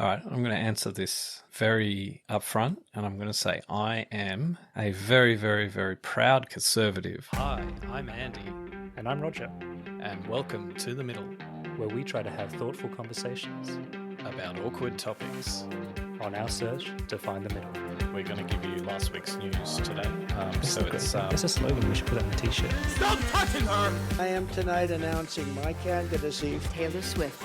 All right, I'm going to answer this very upfront, and I'm going to say I am a very, very, very proud conservative. Hi, I'm Andy. And I'm Roger, And welcome to The Middle, where we try to have thoughtful conversations about awkward topics. on our search to find the middle. We're going to give you last week's news today. It's That's a slogan we should put on a t-shirt. Stop touching her! I am tonight announcing my candidacy. Taylor Swift.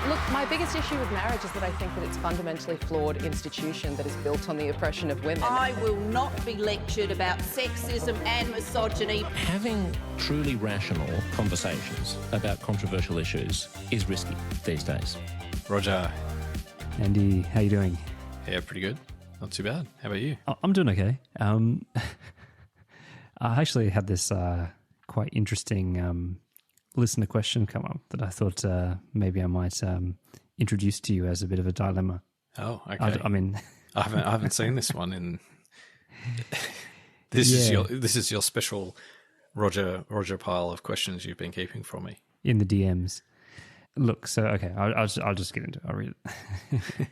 Look, my biggest issue with marriage is that I think that it's a fundamentally flawed institution that is built on the oppression of women. I will not be lectured about sexism and misogyny. Having truly rational conversations about controversial issues is risky these days. Roger. Andy, how you doing? Yeah, pretty good. Not too bad. How about you? I'm doing okay. I actually had this quite interesting listener question come up that I thought maybe I might introduce to you as a bit of a dilemma. Oh, okay. I mean, I haven't seen this one in. This is your special Roger pile of questions you've been keeping from me in the DMs. Look, so okay, I'll just get into it. I'll read it.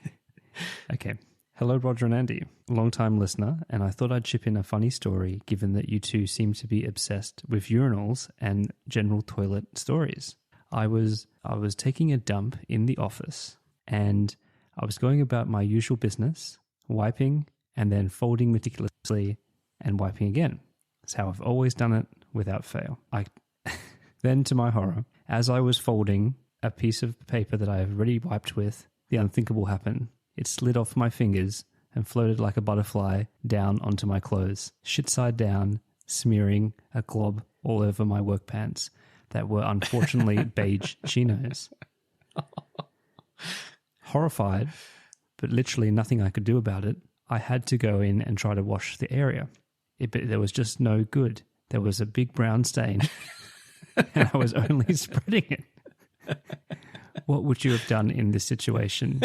Okay. Hello, Roger and Andy. Long-time listener, and I thought I'd chip in a funny story given that you two seem to be obsessed with urinals and general toilet stories. I was taking a dump in the office, and I was going about my usual business, wiping and then folding meticulously and wiping again. That's how I've always done it without fail. Then, to my horror, as I was folding a piece of paper that I have already wiped with, the unthinkable happened. It slid off my fingers and floated like a butterfly down onto my clothes, shit side down, smearing a glob all over my work pants that were unfortunately beige chinos. Horrified, but literally nothing I could do about it, I had to go in and try to wash the area. But there was just no good. There was a big brown stain, and I was only spreading it. What would you have done in this situation?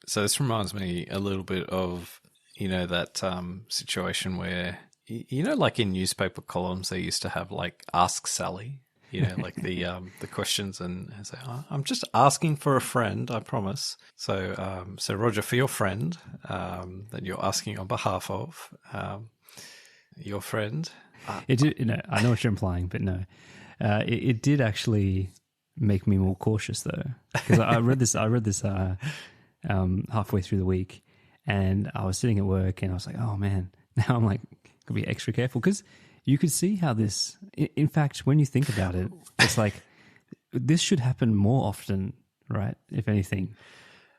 So this reminds me a little bit of, that situation where, like in newspaper columns, they used to have like Ask Sally, like the questions and say, oh, I'm just asking for a friend, I promise. So Roger, for your friend that you're asking on behalf of, your friend. It did, I know what you're implying, but no. It did actually make me more cautious though, because I read this halfway through the week, and I was sitting at work and I was like, oh man, now I'm like, gotta be extra careful, because you could see how this, in fact, when you think about it, it's like this should happen more often, right? If anything,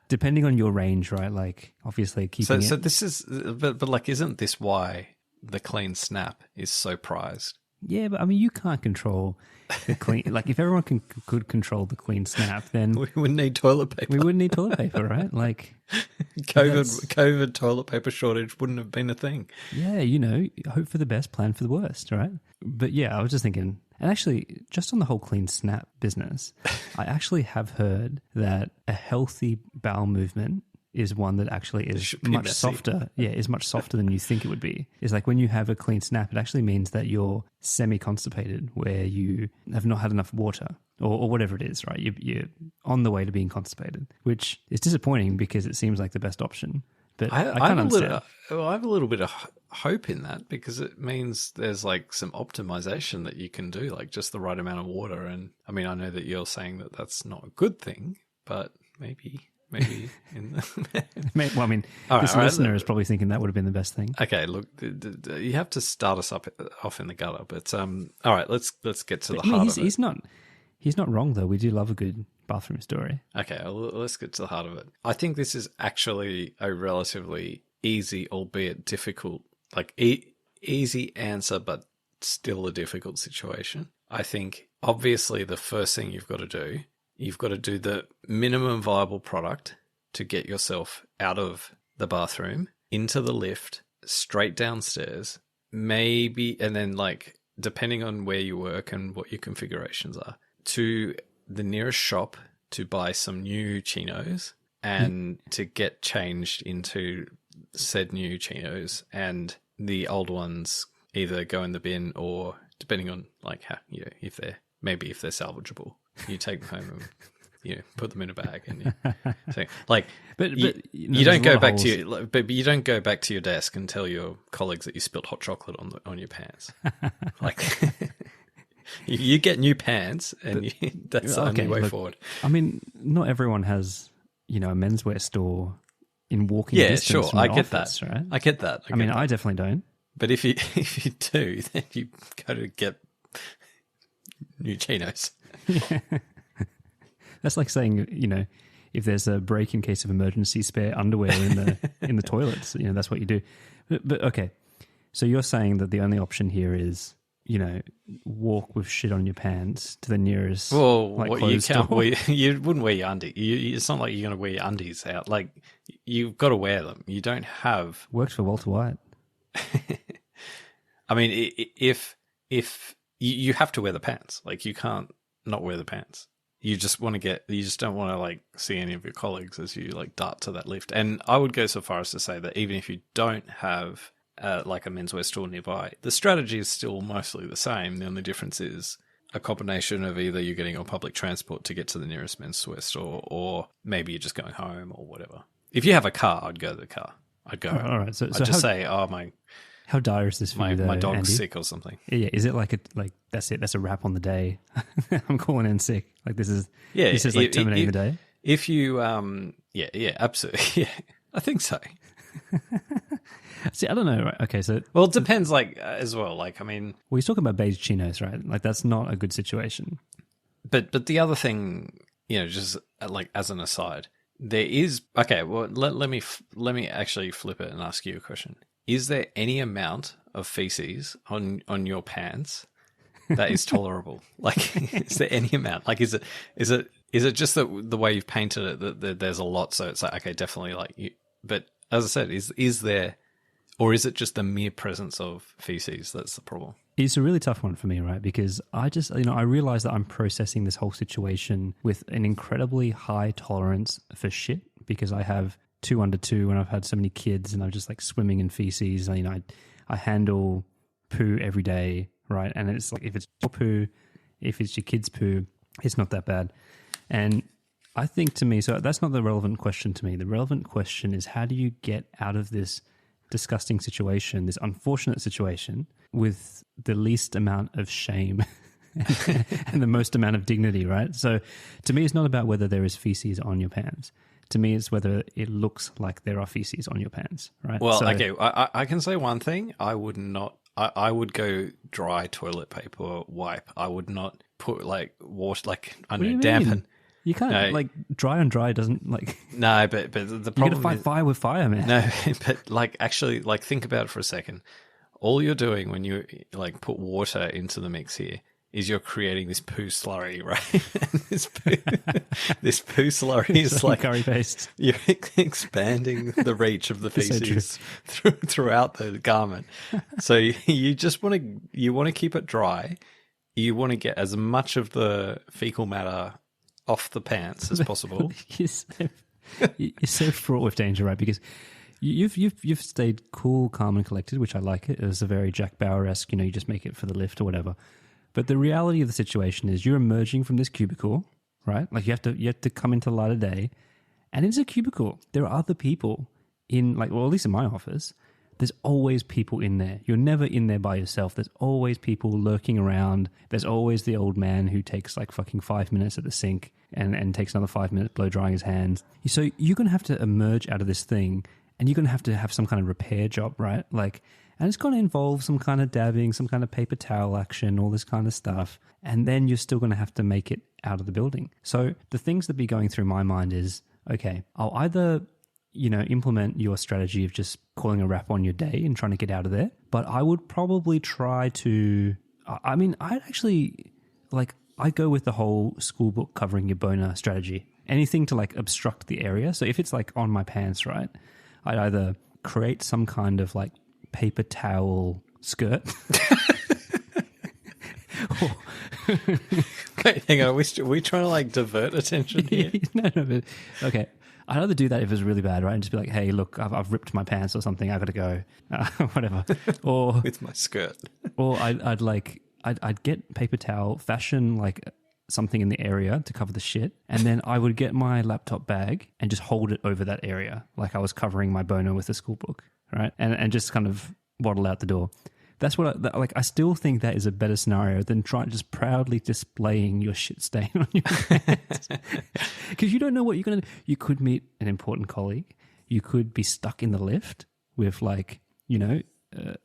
depending on your range, right? Like obviously keeping so this is, but like, isn't this why the clean snap is so prized? Yeah, but I mean, you can't control the clean. Like, if everyone could control the clean snap, then we wouldn't need toilet paper. We wouldn't need toilet paper, right? Like, COVID toilet paper shortage wouldn't have been a thing. Yeah, hope for the best, plan for the worst, right? But yeah, I was just thinking, and actually, just on the whole clean snap business, I actually have heard that a healthy bowel movement is one that actually is much softer. Yeah, is much softer than you think it would be. It's like when you have a clean snap, it actually means that you're semi-constipated, where you have not had enough water or whatever it is, right? You're on the way to being constipated, which is disappointing because it seems like the best option. But I can't understand. I have a little bit of hope in that, because it means there's like some optimization that you can do, like just the right amount of water. And I mean, I know that you're saying that that's not a good thing, but maybe in the well, I mean, this listener is probably thinking that would have been the best thing. Okay, look, you have to start us off in the gutter, but all right, let's get to the heart of it. He's not wrong though. We do love a good bathroom story. Okay, well, let's get to the heart of it. I think this is actually a relatively easy, albeit difficult, like easy answer, but still a difficult situation. I think obviously the first thing you've got to do the minimum viable product to get yourself out of the bathroom, into the lift, straight downstairs, maybe, and then like, depending on where you work and what your configurations are, to the nearest shop to buy some new chinos and to get changed into said new chinos, and the old ones either go in the bin or, depending on like how, if they're salvageable, you take them home and you put them in a bag and you so, like. But you don't go back to but you don't go back to your desk and tell your colleagues that you spilled hot chocolate on your pants. Like you get new pants, and that's the only way forward. I mean, not everyone has a menswear store in walking distance. Yeah, sure, from I the get office, that. Right? I get that. I mean, I definitely don't. But if you do, then you go to get new chinos. Yeah. That's like saying, if there's a break in case of emergency, spare underwear in the toilets, that's what you do. But okay, so you're saying that the only option here is, walk with shit on your pants to the nearest. Well, clothes store. You wouldn't wear your undies. It's not like you're going to wear your undies out. Like, you've got to wear them. You don't have. Worked for Walter White. I mean, if you have to wear the pants, like you can't not wear the pants. You just don't want to like see any of your colleagues as you like dart to that lift. And I would go so far as to say that even if you don't have like a menswear store nearby, the strategy is still mostly the same. The only difference is a combination of either you're getting on public transport to get to the nearest menswear store, or maybe you're just going home or whatever. If you have a car, I'd go to the car. I'd go home. All right. So I'd just say, how dire is this for you, though, my dog's Andy? sick or something. Yeah, is it like that's it? That's a wrap on the day. I'm calling in sick. Like this is like terminating the day. If you yeah, absolutely. Yeah, I think so. See, I don't know. Right? Okay, so well, it depends. Like as well. Like I mean, he's talking about beige chinos, right? Like that's not a good situation. But the other thing, just like as an aside, there is okay. Well, let me actually flip it and ask you a question. Is there any amount of feces on your pants that is tolerable? Like, is there any amount? Like, is it just the way you've painted it that there's a lot? So it's like, okay, definitely like you. But as I said, is there, or is it just the mere presence of feces that's the problem? It's a really tough one for me, right? Because I just, I realize that I'm processing this whole situation with an incredibly high tolerance for shit because I have 2 under 2 and I've had so many kids and I'm just like swimming in feces. I handle poo every day, right? And it's like if it's your poo, if it's your kid's poo, it's not that bad. And I think to me, so that's not the relevant question to me. The relevant question is how do you get out of this disgusting situation, this unfortunate situation, with the least amount of shame and the most amount of dignity, right? So to me, it's not about whether there is feces on your pants. To me, it's whether it looks like there are feces on your pants, right? Well, okay, I can say one thing. I would not. I would go dry toilet paper wipe. I would not put like water, like I don't know, dampen. You can't like dry on dry doesn't like. No, but the problem. You got to fight fire with fire, man. No, but like actually, like think about it for a second. All you're doing when you like put water into the mix here is you're creating this poo slurry, right? And this poo slurry is like curry paste. You're expanding the reach of the feces throughout the garment. So you just want to keep it dry. You want to get as much of the fecal matter off the pants as possible. You're so fraught with danger, right? Because you've stayed cool, calm, and collected, which I like. It was a very Jack Bauer-esque. You just make it for the lift or whatever. But the reality of the situation is you're emerging from this cubicle, right? Like you have to come into the light of day, and it's a cubicle. There are other people in, at least in my office, there's always people in there. You're never in there by yourself. There's always people lurking around. There's always the old man who takes like fucking 5 minutes at the sink and takes another 5 minutes blow drying his hands. So you're going to have to emerge out of this thing, and you're going to have some kind of repair job, right? And it's going to involve some kind of dabbing, some kind of paper towel action, all this kind of stuff. And then you're still going to have to make it out of the building. So the things that be going through my mind is, okay, I'll either, implement your strategy of just calling a wrap on your day and trying to get out of there. But I would probably try to, I'd actually, I go with the whole school book covering your boner strategy. Anything to obstruct the area. So if it's on my pants, right, I'd either create some kind of paper towel skirt. Wait, hang on. Are we trying to divert attention here? No, but okay. I'd either do that if it's really bad, right, and just be like, "Hey, look, I've ripped my pants or something. I got to go, whatever." Or with my skirt. Or I'd get paper towel, fashion something in the area to cover the shit, and then I would get my laptop bag and just hold it over that area like I was covering my boner with a school book, right? And just kind of waddle out the door. That's what I still think that is a better scenario than just proudly displaying your shit stain on your pants. Because you don't know what you're going to do. You could meet an important colleague. You could be stuck in the lift with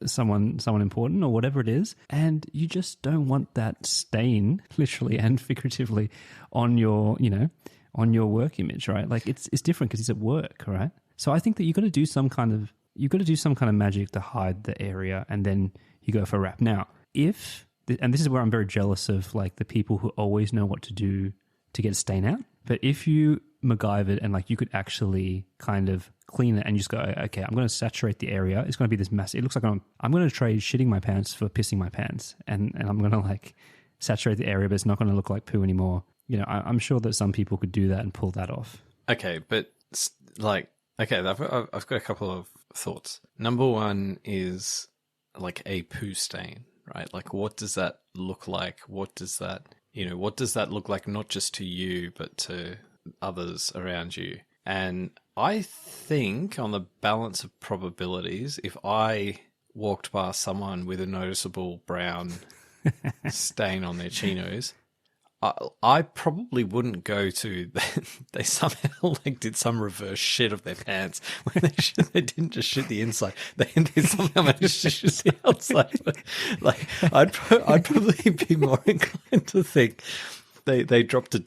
someone important or whatever it is. And you just don't want that stain, literally and figuratively, on your work image, right? Like it's different because it's at work, right? So I think that you've got to do some kind of magic to hide the area, and then you go for a wrap. Now, and this is where I'm very jealous of like the people who always know what to do to get a stain out. But if you MacGyvered and like you could actually kind of clean it and just go, okay, I'm going to saturate the area. It's going to be this massive. It looks like I'm going to trade shitting my pants for pissing my pants, and I'm going to like saturate the area, but it's not going to look like poo anymore. I'm sure that some people could do that and pull that off. Okay, but like, okay, I've got a couple of thoughts. Number one is like a poo stain, right? Like, what does that look like? What does that look like not just to you, but to others around you? And I think on the balance of probabilities, if I walked past someone with a noticeable brown stain on their chinos, I probably wouldn't go to. They somehow like did some reverse shit of their pants when they didn't just shit the inside. They somehow managed to shit the outside. But, like I'd probably be more inclined to think they dropped a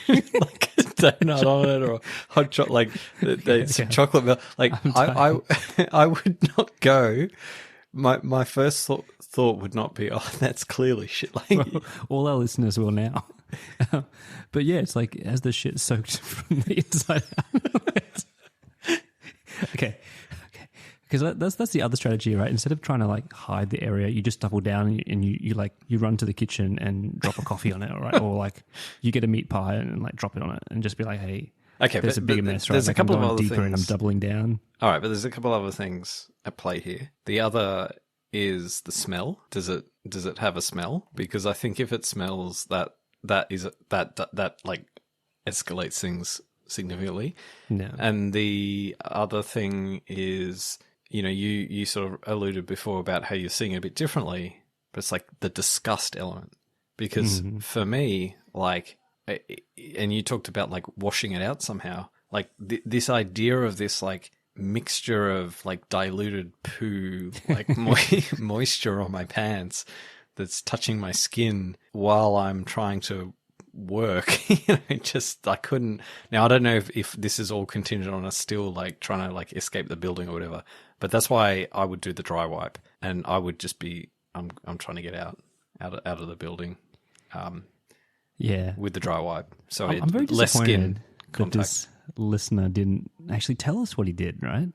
like a donut on it, or hot chocolate, like some chocolate milk. Like I would not go. My first thought would not be, oh, that's clearly shit. Like, well, all our listeners will now. But yeah, it's like, as the shit soaked from the inside out. Okay. Because that's the other strategy, right? Instead of trying to like hide the area, you just double down and you run to the kitchen and drop a coffee on it, right? Or like you get a meat pie and like drop it on it and just be like, hey, okay, there's a bigger mess, right? There's like a couple I'm of going other deeper things. And I'm doubling down. All right, but there's a couple other things at play here. The other is the smell. Does it have a smell? Because I think if it smells, that like escalates things significantly. No. And the other thing is, you sort of alluded before about how you're seeing it a bit differently, but it's like the disgust element. Because for me, like, and you talked about like washing it out somehow, like this idea of this like mixture of like diluted poo, like moisture on my pants that's touching my skin while I'm trying to work. I couldn't. Now I don't know if this is all contingent on us still like trying to like escape the building or whatever, but that's why I would do the dry wipe, and I would just be I'm trying to get out of the building with the dry wipe, so I'm very less skin that contact. this listener didn't actually tell us what he did, right?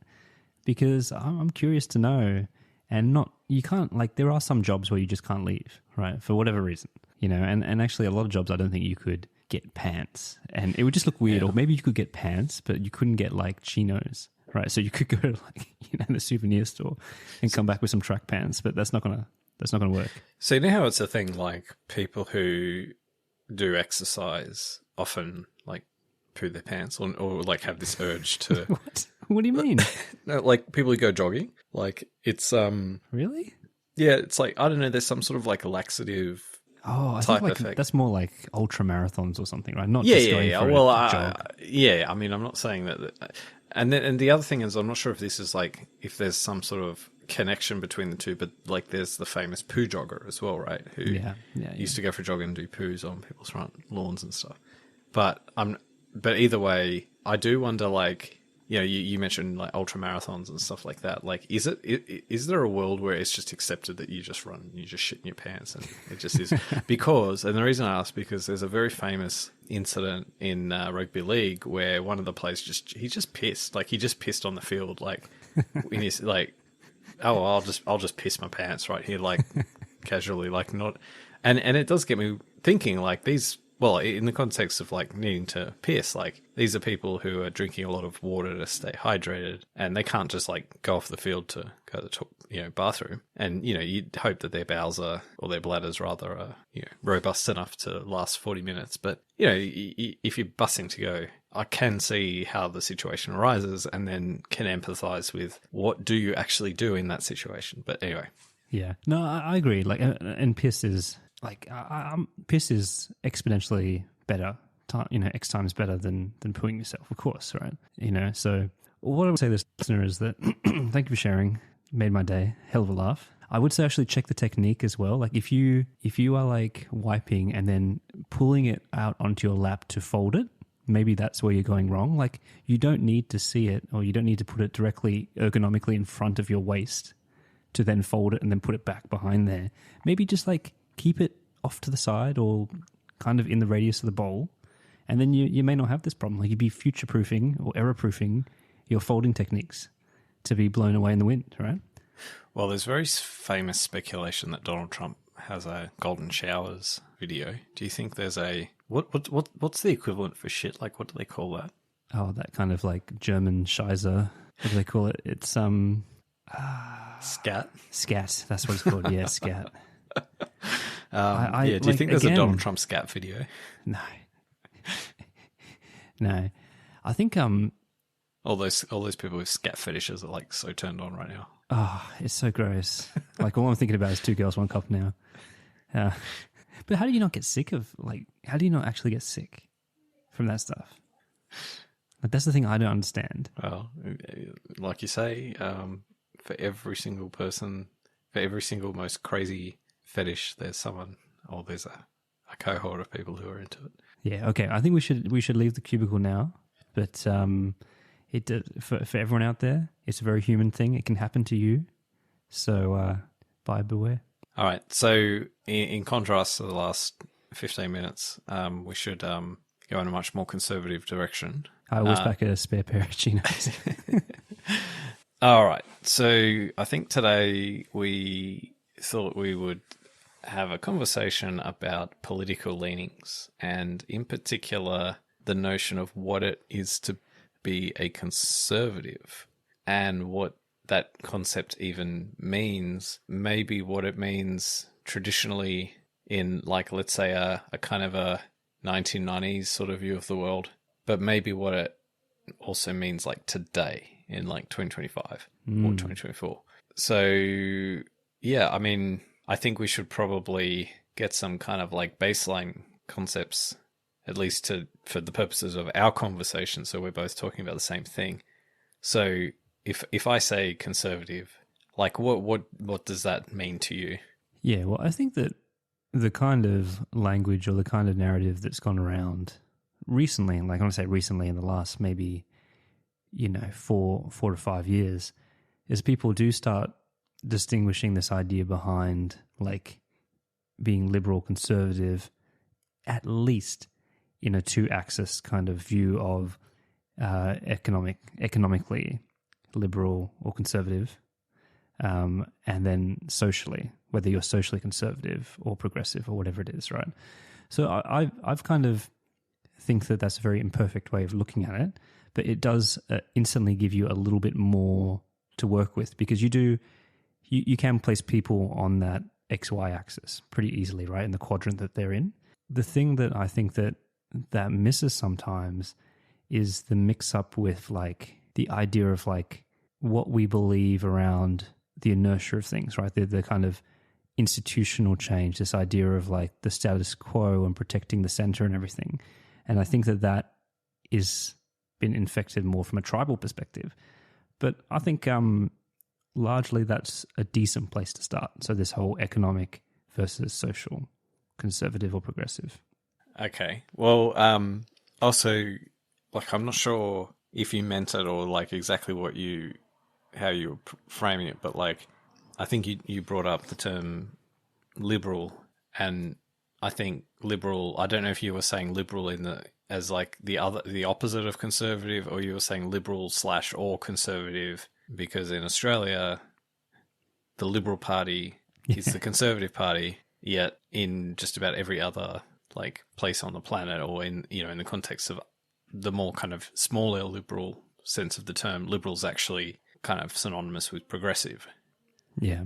Because I'm curious to know. And you can't, like, there are some jobs where you just can't leave, right? For whatever reason, and actually a lot of jobs I don't think you could get pants, and it would just look weird. Yeah. Or maybe you could get pants, but you couldn't get like chinos, right? So you could go to like, the souvenir store and come back with some track pants, but that's not gonna work. So you know how it's a thing, like people who do exercise often like poo their pants or like have this urge to What do you mean? No, like people who go jogging, like it's really? Yeah, it's like, I don't know, there's some sort of like laxative I type think effect. That's more like ultra marathons or something, right? Not yeah. Well, jog. I mean, I'm not saying that. And the other thing is, I'm not sure if this is like, if there's some sort of connection between the two, but like there's the famous poo jogger as well, right? Who used to go for a jog and do poos on people's front lawns and stuff. But either way, I do wonder, like, you mentioned like ultra marathons and stuff like that. Like, is there a world where it's just accepted that you just run, you just shit in your pants, and it just is? Because, and the reason I ask, because there's a very famous incident in rugby league where one of the players he just pissed, like he just pissed on the field, like in his like, oh, I'll just piss my pants right here, like casually, like not, and it does get me thinking, like these well, in the context of like needing to piss, like these are people who are drinking a lot of water to stay hydrated, and they can't just like go off the field to go to the bathroom. And you'd hope that their bowels are, or their bladders rather, are robust enough to last 40 minutes. But if you're busting to go, I can see how the situation arises, and then can empathize with what do you actually do in that situation. But anyway, yeah, no, I agree. Like, and piss is. Like, piss is exponentially better, X times better than pooing yourself, of course, right? So what I would say to this listener is that thank you for sharing. Made my day. Hell of a laugh. I would say actually check the technique as well. Like if you are like wiping and then pulling it out onto your lap to fold it, maybe that's where you're going wrong. Like you don't need to see it, or you don't need to put it directly ergonomically in front of your waist to then fold it and then put it back behind there. Maybe just like keep it off to the side or kind of in the radius of the bowl, and then you may not have this problem. Like you'd be future-proofing or error-proofing your folding techniques to be blown away in the wind, right? Well, there's very famous speculation that Donald Trump has a golden showers video. Do you think there's a what's the equivalent for shit? Like what do they call that? Oh, that kind of like German Scheiße. What do they call it? It's scat. Scat. That's what it's called. Yeah, scat. Do you think there's a Donald Trump scat video? No. No. I think all those people with scat fetishes are like so turned on right now. Oh, it's so gross. Like all I'm thinking about is 2 girls, 1 cup now. But how do you not get sick of how do you not actually get sick from that stuff? Like, that's the thing I don't understand. Well, like you say, for every single person, for every single most crazy fetish, there's someone, or there's a cohort of people who are into it. Yeah, okay. I think we should leave the cubicle now. But for everyone out there, it's a very human thing. It can happen to you. So buyer beware. All right. So in contrast to the last 15 minutes, we should go in a much more conservative direction. I always back a spare pair of chinos. All right. So I think today we thought we would have a conversation about political leanings, and in particular the notion of what it is to be a conservative and what that concept even means, maybe what it means traditionally in, like, let's say a kind of a 1990s sort of view of the world, but maybe what it also means like today in like 2025 or 2024. So yeah, I mean, I think we should probably get some kind of like baseline concepts, at least for the purposes of our conversation, so we're both talking about the same thing. So if I say conservative, like what does that mean to you? Yeah, well, I think that the kind of language or the kind of narrative that's gone around recently, and like when I say recently, in the last maybe 4 to 5 years, is people do start distinguishing this idea behind like being liberal conservative, at least in a 2-axis kind of view of economically liberal or conservative, and then socially, whether you're socially conservative or progressive or whatever it is, right? So I've kind of think that that's a very imperfect way of looking at it, but it does instantly give you a little bit more to work with, because you can place people on that XY axis pretty easily, right, in the quadrant that they're in. The thing that I think that misses sometimes is the mix up with like the idea of like what we believe around the inertia of things, right? The kind of institutional change, this idea of like the status quo and protecting the center and everything. And I think that is been infected more from a tribal perspective. But I think largely that's a decent place to start. So this whole economic versus social, conservative or progressive. Okay. Well, also, like, I'm not sure if you meant it or like exactly how you were framing it, but like, I think you brought up the term liberal, and I think liberal, I don't know if you were saying liberal as like the opposite of conservative, or you were saying liberal / or conservative, because in Australia, the Liberal Party is the Conservative Party, yet in just about every other like place on the planet, or in in the context of the more kind of smaller liberal sense of the term, liberal's actually kind of synonymous with progressive. Yeah.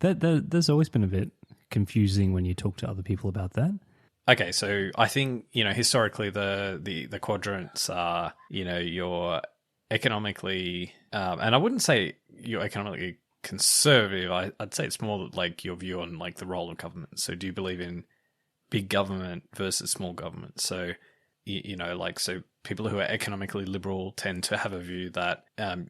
There's always been a bit confusing when you talk to other people about that. Okay, so I think, historically the quadrants are, your economically, and I wouldn't say you're economically conservative. I'd say it's more like your view on like the role of government. So do you believe in big government versus small government? So, so people who are economically liberal tend to have a view that,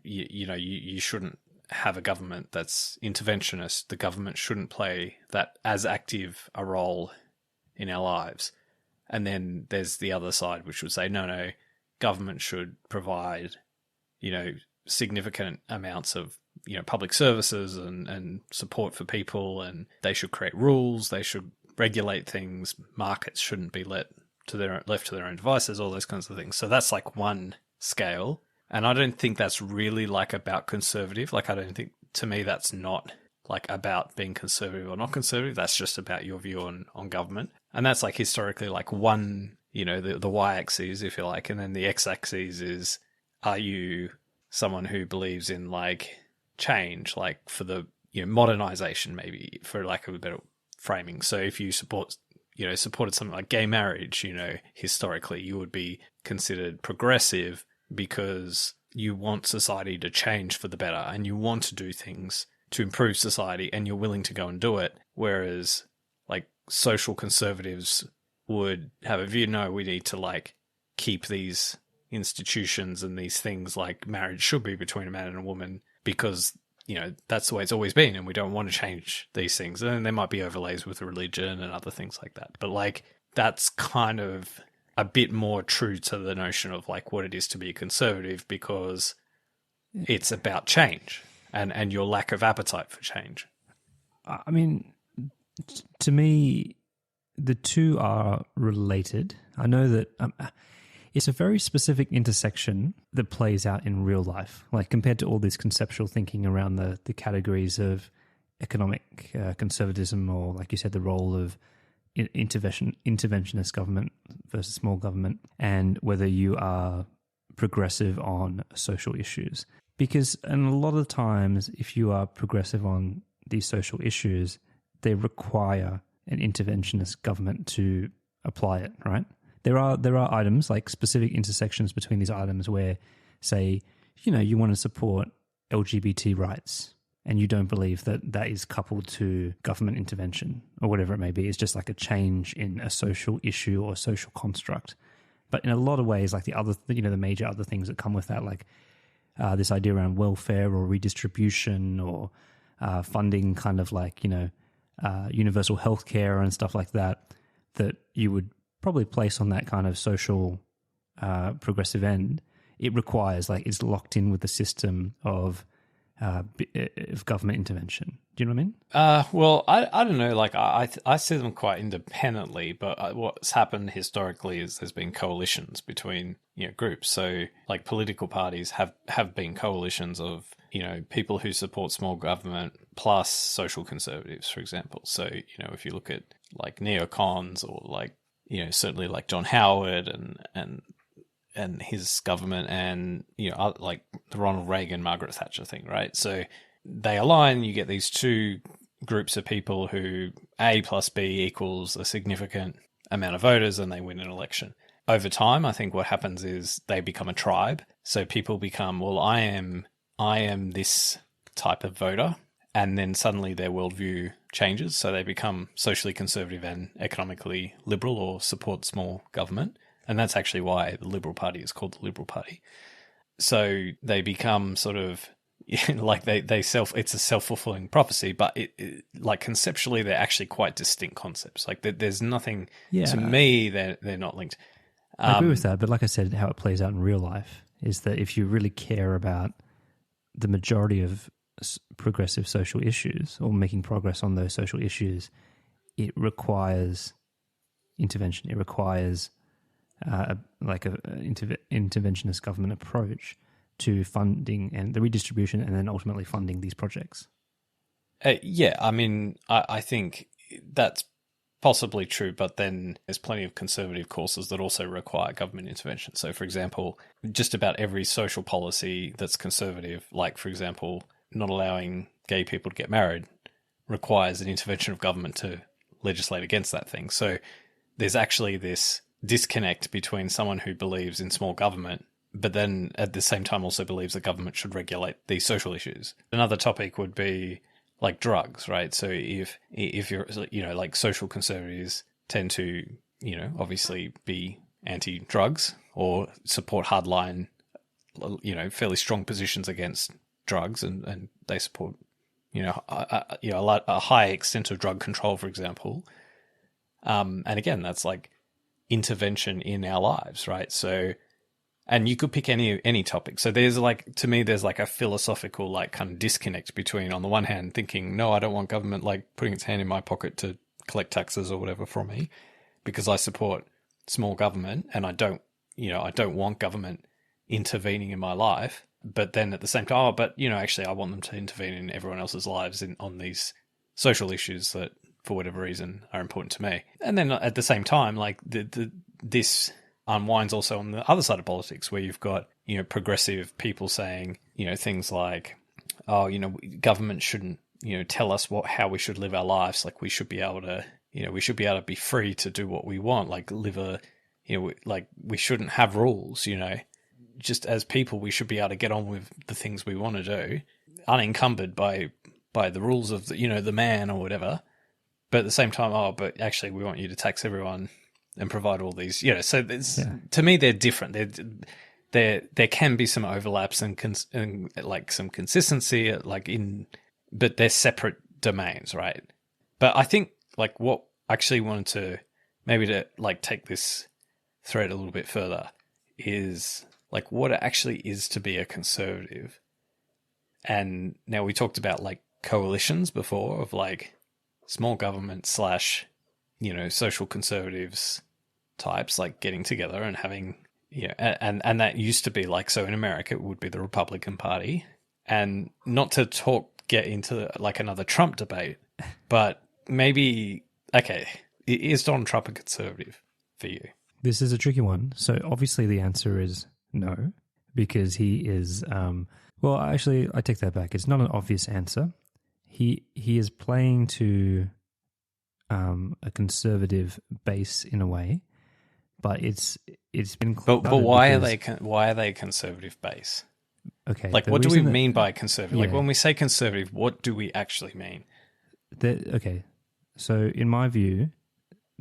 you shouldn't have a government that's interventionist. The government shouldn't play that as active a role in our lives. And then there's the other side, which would say, no, government should provide, significant amounts of, public services and support for people, and they should create rules, they should regulate things, markets shouldn't be left to their own devices, all those kinds of things. So that's like one scale. And I don't think that's really like about conservative. Like, I don't think, to me, that's not like about being conservative or not conservative. That's just about your view on government. And that's like historically like one, the y-axis, if you like. And then the x-axis is, are you someone who believes in like change, like for the, modernization, maybe, for lack of a better framing. So if you supported something like gay marriage, historically you would be considered progressive because you want society to change for the better and you want to do things to improve society and you're willing to go and do it. Whereas like social conservatives would have a view, no, we need to like keep these institutions and these things like marriage should be between a man and a woman because, that's the way it's always been and we don't want to change these things. And then there might be overlays with religion and other things like that. But like that's kind of a bit more true to the notion of like what it is to be a conservative because it's about change and your lack of appetite for change. I mean, to me, the two are related. I know that it's a very specific intersection that plays out in real life, like compared to all this conceptual thinking around the categories of economic conservatism or, like you said, the role of interventionist government versus small government, and whether you are progressive on social issues. Because and a lot of times, if you are progressive on these social issues, they require an interventionist government to apply it, right? There are items, like specific intersections between these items where, say, you want to support LGBT rights and you don't believe that that is coupled to government intervention or whatever it may be. It's just like a change in a social issue or social construct. But in a lot of ways, like the major other things that come with that, like this idea around welfare or redistribution or funding kind of like, universal healthcare and stuff like that you would probably place on that kind of social progressive end, it requires, like, it's locked in with the system of government intervention. Do you know what I mean? Well, I don't know. Like, I see them quite independently, but what's happened historically is there's been coalitions between groups. So, like, political parties have been coalitions of people who support small government plus social conservatives, for example. So, if you look at like neocons or like certainly like John Howard and his government and, like the Ronald Reagan, Margaret Thatcher thing, right? So they align, you get these two groups of people who A plus B equals a significant amount of voters and they win an election. Over time, I think what happens is they become a tribe. So people become, well, I am this type of voter. And then suddenly their worldview changes. So they become socially conservative and economically liberal or support small government. And that's actually why the Liberal Party is called the Liberal Party. So they become sort of like it's a self-fulfilling prophecy, but it like conceptually they're actually quite distinct concepts. Like there's nothing, to me, they're not linked. I agree with that. But like I said, how it plays out in real life is that if you really care about the majority of progressive social issues or making progress on those social issues, it requires intervention. It requires interventionist government approach to funding and the redistribution and then ultimately funding these projects. Yeah, I mean, I think that's possibly true, but then there's plenty of conservative courses that also require government intervention. So, for example, just about every social policy that's conservative, like, for example, not allowing gay people to get married, requires an intervention of government to legislate against that thing. So there's actually this disconnect between someone who believes in small government, but then at the same time also believes that government should regulate these social issues. Another topic would be like drugs, right? So if you're, like social conservatives tend to, obviously be anti-drugs or support hardline, fairly strong positions against drugs, and they support, a high extent of drug control, for example. And again, that's like intervention in our lives, right? So, and you could pick any topic. So there's like, to me, there's like a philosophical like kind of disconnect between, on the one hand, thinking, no, I don't want government like putting its hand in my pocket to collect taxes or whatever from me, because I support small government and I don't want government intervening in my life. But then at the same time, actually I want them to intervene in everyone else's lives on these social issues that, for whatever reason, are important to me. And then at the same time, like this unwinds also on the other side of politics, where you've got, progressive people saying, things like, government shouldn't, tell us how we should live our lives. Like we should be able to, be free to do what we want, like we shouldn't have rules, just as people, we should be able to get on with the things we want to do, unencumbered by the rules of the man or whatever. But at the same time, but actually we want you to tax everyone and provide all these, so to me, they're different. There can be some overlaps and like some consistency, but they're separate domains, right? But I think like what I actually wanted to like take this thread a little bit further is like what it actually is to be a conservative. And now we talked about like coalitions before of like small government / social conservatives types like getting together and having, and that used to be like, so in America it would be the Republican Party, and not to get into like another Trump debate, but maybe, okay, is Donald Trump a conservative for you? This is a tricky one. So obviously the answer is no, because he is, well, actually I take that back. It's not an obvious answer. He is playing to a conservative base in a way, but it's been. But why are they a conservative base? Okay, like what do we mean by conservative? Yeah. Like when we say conservative, what do we actually mean? Okay, so in my view,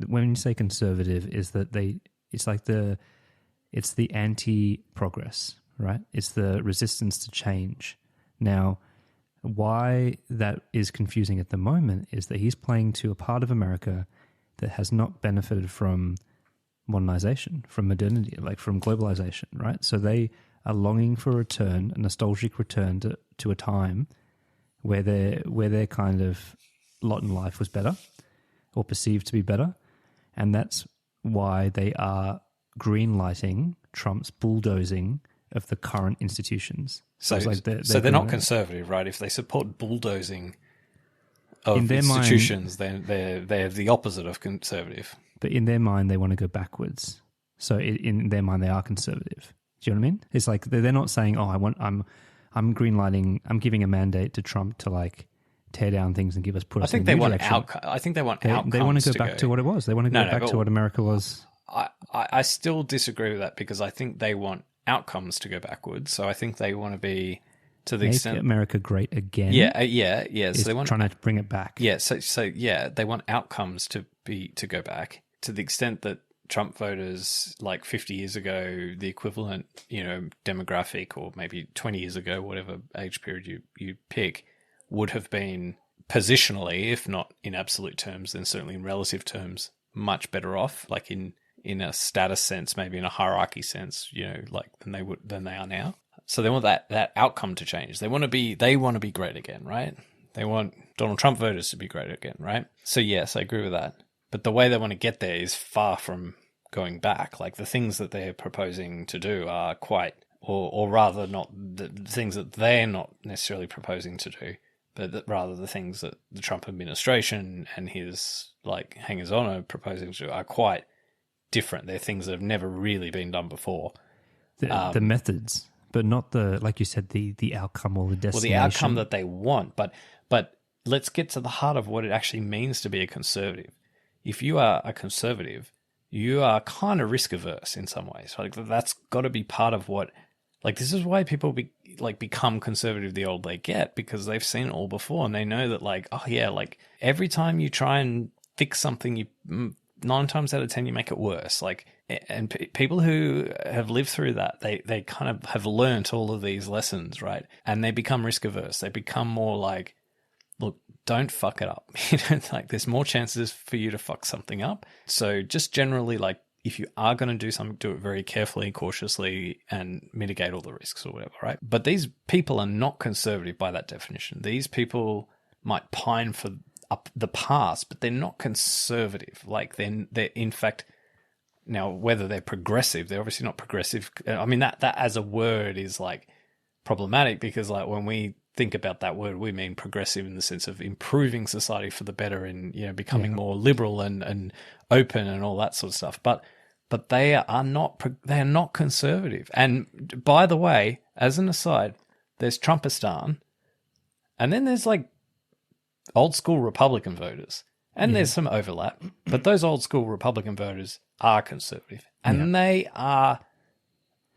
when you say conservative, is that it's the anti-progress, right? It's the resistance to change. Now, why that is confusing at the moment is that he's playing to a part of America that has not benefited from modernization, from modernity, like from globalization, right? So they are longing for a return, a nostalgic return to a time where their kind of lot in life was better or perceived to be better. And that's why they are green-lighting Trump's bulldozing of the current institutions. So they're not conservative, right? If they support bulldozing of institutions, then they're the opposite of conservative. But in their mind, they want to go backwards. So in their mind, they are conservative. Do you know what I mean? It's like they're not saying, I'm green-lighting, I'm giving a mandate to Trump to like tear down things and put us in a new direction. I think they want outcomes. They want to go back to what it was. They want to go back to what America was. I still disagree with that, because I think they want outcomes to go backwards. So I think they want to be, to the extent, America great again. Yeah. So they want trying to bring it back. Yeah. So they want outcomes to go back, to the extent that Trump voters like 50 years ago, the equivalent, demographic, or maybe 20 years ago, whatever age period you pick, would have been positionally, if not in absolute terms, then certainly in relative terms, much better off, like in a status sense, maybe in a hierarchy sense, like than they are now. So they want that outcome to change. They want to be great again, right? They want Donald Trump voters to be great again, right? So yes, I agree with that. But the way they want to get there is far from going back. Like the things that they're proposing to do are quite, or rather not the things that they're not necessarily proposing to do, but but rather the things that the Trump administration and his like hangers-on are proposing to do are quite different. They're things that have never really been done before. The methods, but not the, like you said, the outcome or the destination. Well, the outcome that they want, but let's get to the heart of what it actually means to be a conservative. If you are a conservative, you are kind of risk averse in some ways. Like that's got to be part of what, like this is why people become conservative the older they get, because they've seen it all before and they know that like, oh yeah, like every time you try and fix something, you 9 times out of 10 you make it worse. Like, and people who have lived through that, they kind of have learnt all of these lessons, right? And they become risk averse. They become more like, look, don't fuck it up. Like there's more chances for you to fuck something up. So just generally, like if you are going to do something, do it very carefully, cautiously, and mitigate all the risks or whatever, right? But these people are not conservative by that definition. These people might pine for the past, but they're not conservative. Like they're in fact, now whether they're progressive, they're obviously not progressive. I mean that as a word is like problematic, because like when we think about that word, we mean progressive in the sense of improving society for the better and, you know, becoming more liberal and open and all that sort of stuff. But they are not conservative. And by the way, as an aside, there's Trumpistan, and then there's like old school Republican voters, and there's some overlap, but those old school Republican voters are conservative, and they are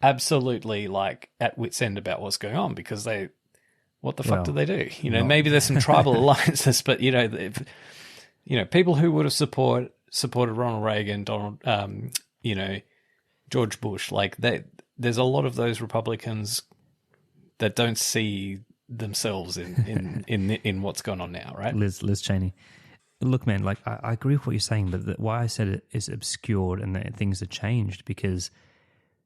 absolutely like at wit's end about what's going on, because what the fuck do they do? You know, maybe there's some tribal alliances, but you know, people who would have supported Ronald Reagan, Donald, George Bush, like there's a lot of those Republicans that don't see themselves in what's going on now, right? Liz Cheney. Look, man, like I agree with what you're saying, but why I said it is obscured and that things have changed, because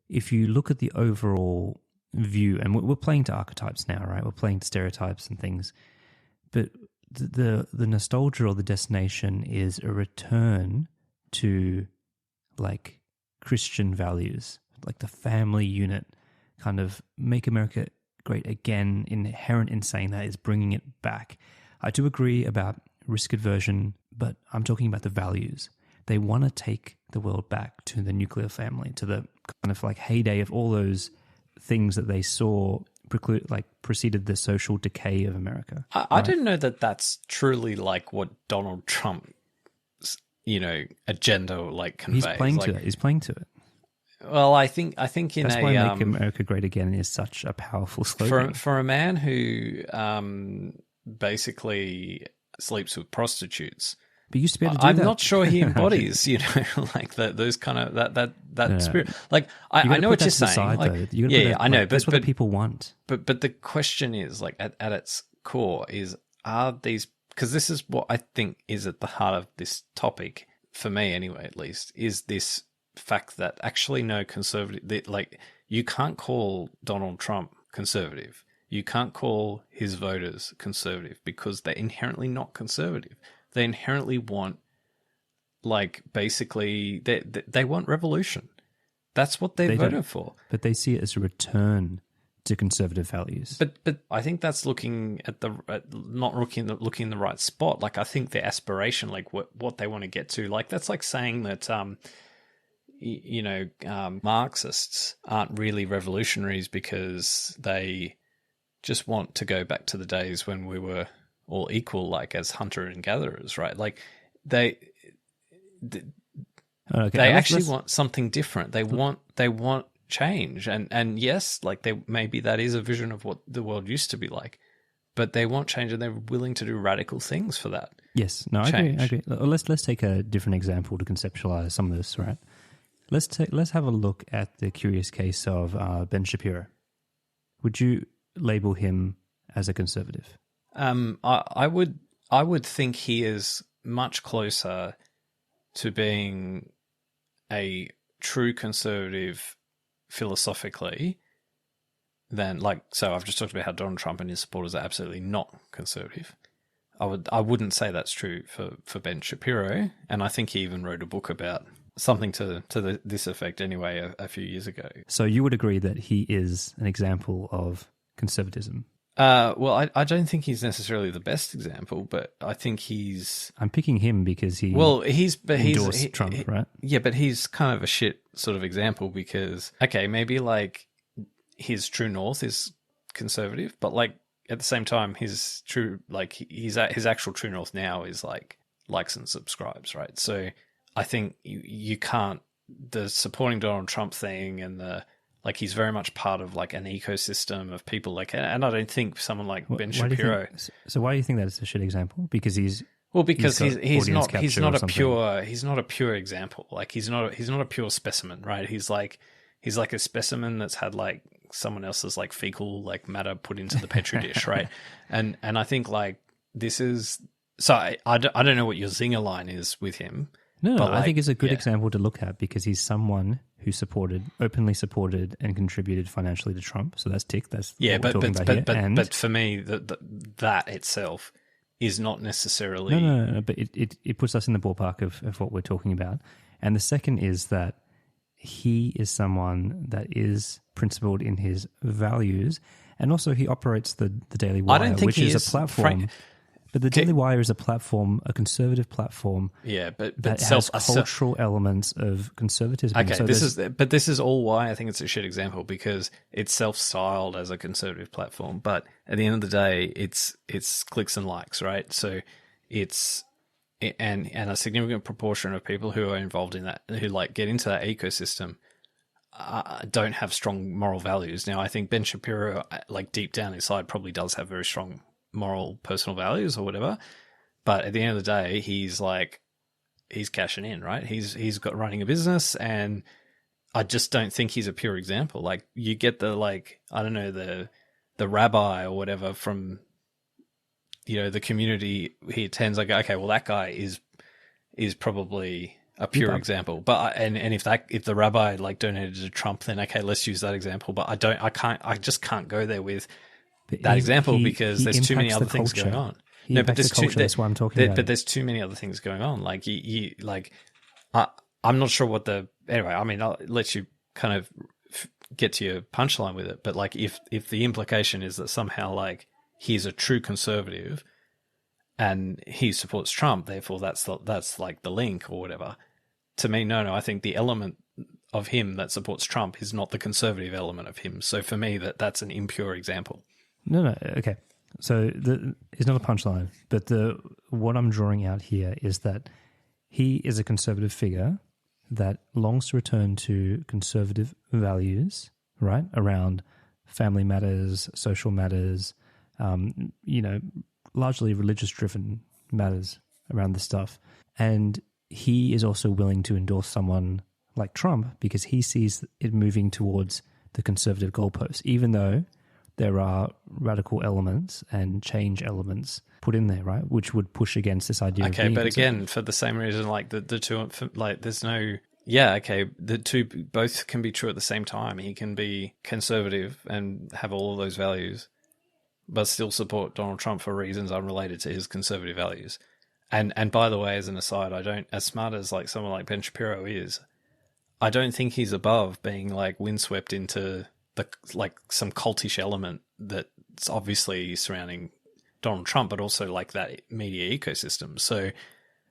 if you look at the overall view, and we're playing to archetypes now, right? We're playing to stereotypes and things, but the nostalgia or the destination is a return to like Christian values, like the family unit, kind of make America great again. Inherent in saying that is bringing it back. I do agree about risk aversion, but I'm talking about the values. They want to take the world back to the nuclear family, to the kind of like heyday of all those things that they saw preceded the social decay of America. I don't know that that's truly like what Donald Trump's, agenda like conveys. He's playing to it. Well, I think in that's why "Make America Great Again" is such a powerful slogan for a man who basically sleeps with prostitutes. But you used to be able to do I'm that. not sure he embodies, like those kind of that spirit. Like I know what you're saying. I know, but that's what the people want. But the question is, like at its core, are these, because this is what I think is at the heart of this topic for me, anyway, at least, is this fact that actually no conservative, like you can't call Donald Trump conservative. You can't call his voters conservative, because they're inherently not conservative. They inherently want, like, basically, they want revolution. That's what they voted for. But they see it as a return to conservative values. But I think that's looking at not looking in the right spot. Like, I think their aspiration, like what they want to get to, like that's like saying that Marxists aren't really revolutionaries because they just want to go back to the days when we were all equal, like as hunter and gatherers, right? Like they actually want something different. They want change, and yes, like maybe that is a vision of what the world used to be like, but they want change, and they're willing to do radical things for that. Yes, no, I agree. Let's take a different example to conceptualize some of this, right? Let's have a look at the curious case of Ben Shapiro. Would you label him as a conservative? I would think he is much closer to being a true conservative philosophically than, like, so I've just talked about how Donald Trump and his supporters are absolutely not conservative. I wouldn't say that's true for Ben Shapiro, and I think he even wrote a book about something to this effect anyway a few years ago. So you would agree that he is an example of conservatism? Well, I don't think he's necessarily the best example, but I think he's. I'm picking him because he endorsed Trump, right? Yeah, but he's kind of a shit sort of example because maybe like his true north is conservative, but like at the same time, his actual true north now is like likes and subscribes, right? So I think you can't the supporting Donald Trump thing and the. Like he's very much part of like an ecosystem of people like, and I don't think someone like Ben Shapiro. So why do you think that is a shit example? Because he's not a pure example. Like he's not a pure specimen, right? He's like a specimen that's had like someone else's like fecal like matter put into the petri dish, right? And I think like this is so I don't know what your zinger line is with him. No, I think it's a good example to look at because he's someone who openly supported and contributed financially to Trump. So that's tick. That's what we're talking about here. But for me, that itself is not necessarily... No, but it puts us in the ballpark of what we're talking about. And the second is that he is someone that is principled in his values, and also he operates the Daily Wire, which is a platform... But the Daily Wire is a platform, a conservative platform. Yeah, but that has cultural elements of conservatism. Okay, so this is all why I think it's a shit example because it's self-styled as a conservative platform. But at the end of the day, it's clicks and likes, right? So it's and a significant proportion of people who are involved in that, who like get into that ecosystem, don't have strong moral values. Now, I think Ben Shapiro, like deep down inside, probably does have very strong moral personal values or whatever, but at the end of the day he's cashing in, right? He's got running a business, and I just don't think he's a pure example. Like you get the like I don't know the rabbi or whatever from the community he attends. Like okay, well that guy is probably a pure example, but and if the rabbi like donated to Trump, then okay, let's use that example. But I just can't go there with that example because there's too many other things going on. That's what I'm talking about. But there's too many other things going on. Like I'm not sure what anyway. I mean, I'll let you kind of get to your punchline with it. But like, if the implication is that somehow like he's a true conservative and he supports Trump, therefore that's like the link or whatever. To me, no. I think the element of him that supports Trump is not the conservative element of him. So for me, that's an impure example. No, okay. So it's not a punchline, but what I'm drawing out here is that he is a conservative figure that longs to return to conservative values, right, around family matters, social matters, largely religious-driven matters around this stuff. And he is also willing to endorse someone like Trump because he sees it moving towards the conservative goalposts, even though there are radical elements and change elements put in there, right, which would push against this idea. Okay, but again, for the same reason, like the two, like there's no, the two both can be true at the same time. He can be conservative and have all of those values, but still support Donald Trump for reasons unrelated to his conservative values. And by the way, as an aside, as smart as like someone like Ben Shapiro is, I don't think he's above being like windswept into some cultish element that's obviously surrounding Donald Trump, but also like that media ecosystem. So,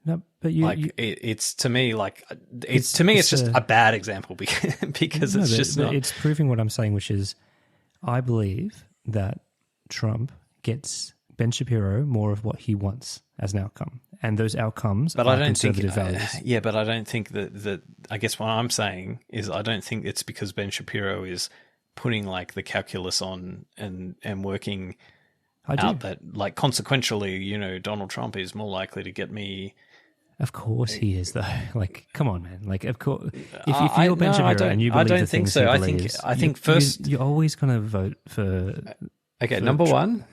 no, but it's to me like it's just a bad example because it's proving what I'm saying, which is I believe that Trump gets Ben Shapiro more of what he wants as an outcome, and those outcomes are conservative values. Yeah, but I don't think that. I guess what I'm saying is I don't think it's because Ben Shapiro is putting like the calculus on and working out that like consequentially, Donald Trump is more likely to get me. Of course he is, though. Like, come on, man. Like, of course, if you're Ben Shapiro and you believe the things he believes, I think first you're always going to vote for. Okay, number one,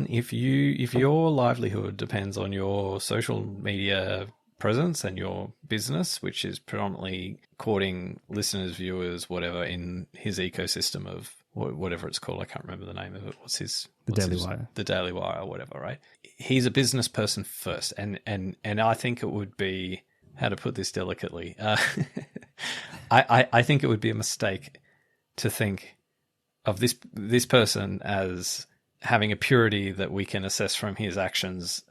if your livelihood depends on your social media presence and your business, which is predominantly courting listeners, viewers, whatever, in his ecosystem of whatever it's called. I can't remember the name of it. The Daily Wire or whatever, right? He's a business person first. And I think it would be, how to put this delicately, I think it would be a mistake to think of this person as having a purity that we can assess from his actions,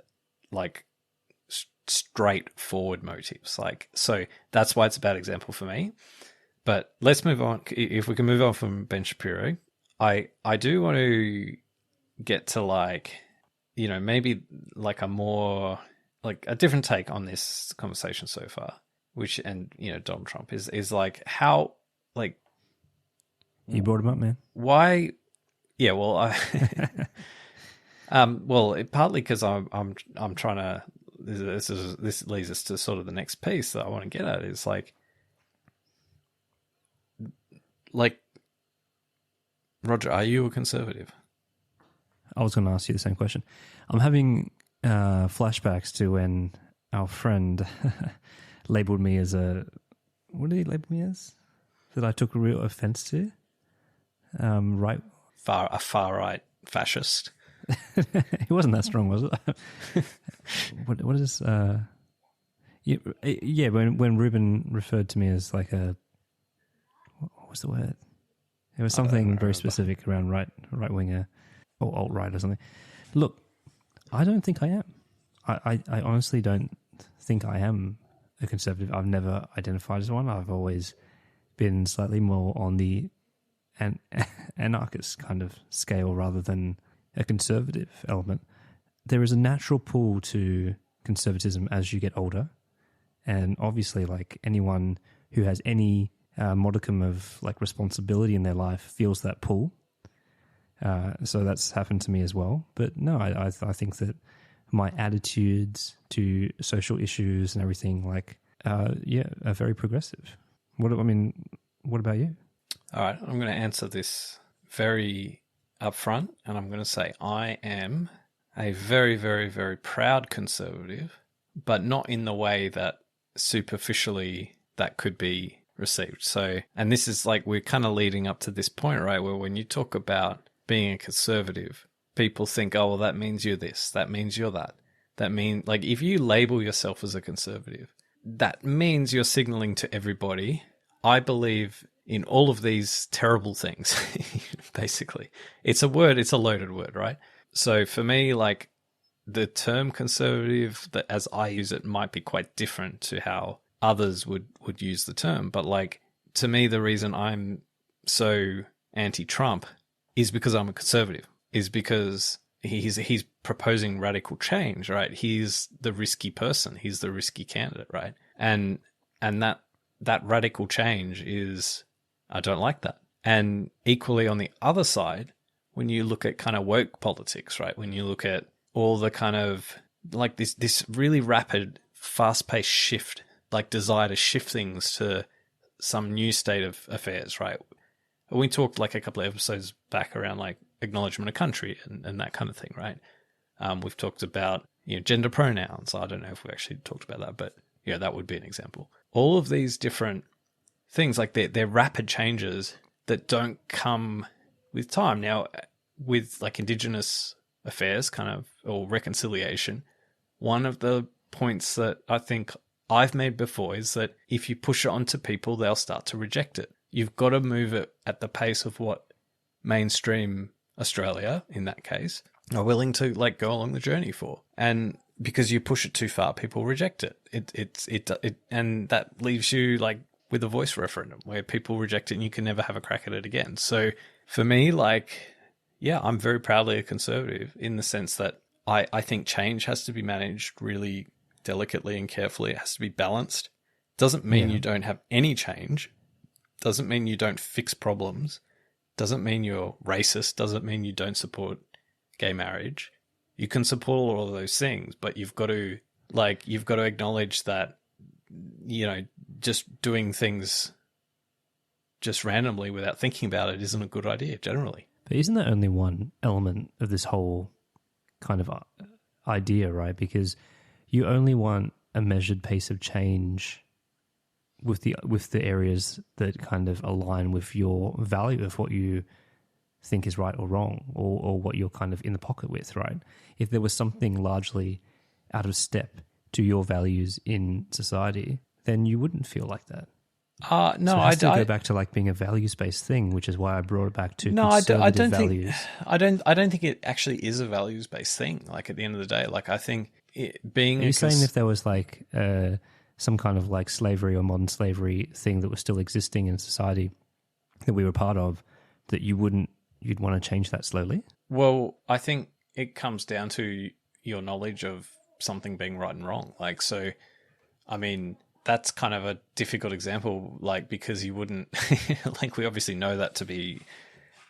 like straightforward motives. Like, so that's why it's a bad example for me. But let's move on. If we can move on from Ben Shapiro, I do want to get to like, you know, maybe like a more like a different take on this conversation so far, which, and you know, Donald Trump is like how, like, you brought him up, man. Why? Yeah, well, partly because I'm trying to. This leads us to sort of the next piece that I want to get at is like Roger, are you a conservative? I was going to ask you the same question. I'm having flashbacks to when our friend labelled me as a. What did he label me as? That I took a real offence to. Right, a far right fascist. It wasn't that strong, was it? What is? Yeah. When Ruben referred to me as like a, what was the word? It was something very specific around right winger or alt right or something. Look, I don't think I am. I honestly don't think I am a conservative. I've never identified as one. I've always been slightly more on the anarchist kind of scale rather than a conservative element. There is a natural pull to conservatism as you get older, and obviously, like anyone who has any modicum of like responsibility in their life feels that pull. So that's happened to me as well. But no, I think that my attitudes to social issues and everything, like, are very progressive. What about you? All right, I'm going to answer this very upfront, and I'm going to say I am a very, very, very proud conservative, but not in the way that superficially that could be received. So, and this is like, we're kind of leading up to this point, right, where when you talk about being a conservative, people think, oh, well, that means you're this, that means you're that. That means, like, if you label yourself as a conservative, that means you're signaling to everybody, I believe in all of these terrible things, basically. It's a word, it's a loaded word, right? So for me, like, the term conservative, that as I use it, might be quite different to how others would use the term. But like, to me, the reason I'm so anti-Trump is because I'm a conservative, is because he's proposing radical change, right? He's the risky person. He's the risky candidate, right? And that radical change is, I don't like that. And equally on the other side, when you look at kind of woke politics, right? When you look at all the kind of like this really rapid, fast-paced shift, like desire to shift things to some new state of affairs, right? We talked like a couple of episodes back around like acknowledgement of country and that kind of thing, right? We've talked about, you know, gender pronouns. I don't know if we actually talked about that, but yeah, that would be an example. All of these different things, like they're rapid changes that don't come with time. Now, with like Indigenous affairs kind of, or reconciliation, one of the points that I think I've made before is that if you push it onto people, they'll start to reject it. You've got to move it at the pace of what mainstream Australia, in that case, are willing to like go along the journey for. And because you push it too far, people reject it. It and that leaves you like with a voice referendum where people reject it and you can never have a crack at it again. So for me, like, yeah, I'm very proudly a conservative in the sense that I think change has to be managed really delicately and carefully. It has to be balanced. Doesn't mean you don't have any change. Doesn't mean you don't fix problems. Doesn't mean you're racist. Doesn't mean you don't support gay marriage. You can support all of those things, but you've got to acknowledge that, you know, just doing things just randomly without thinking about it isn't a good idea generally. But isn't that only one element of this whole kind of idea, right? Because you only want a measured pace of change with the areas that kind of align with your value of what you think is right or wrong, or what you're kind of in the pocket with, right? If there was something largely out of step to your values in society, then you wouldn't feel like that. No, so it has to go back to like being a values-based thing, which is why I brought it back to conservative values. I don't think it actually is a values-based thing. Like at the end of the day, like I think being. Are you saying if there was like some kind of like slavery or modern slavery thing that was still existing in society that we were part of, that you'd want to change that slowly? Well, I think it comes down to your knowledge of something being right and wrong. Like, so, I mean, that's kind of a difficult example, like, because you wouldn't, like, we obviously know that to be,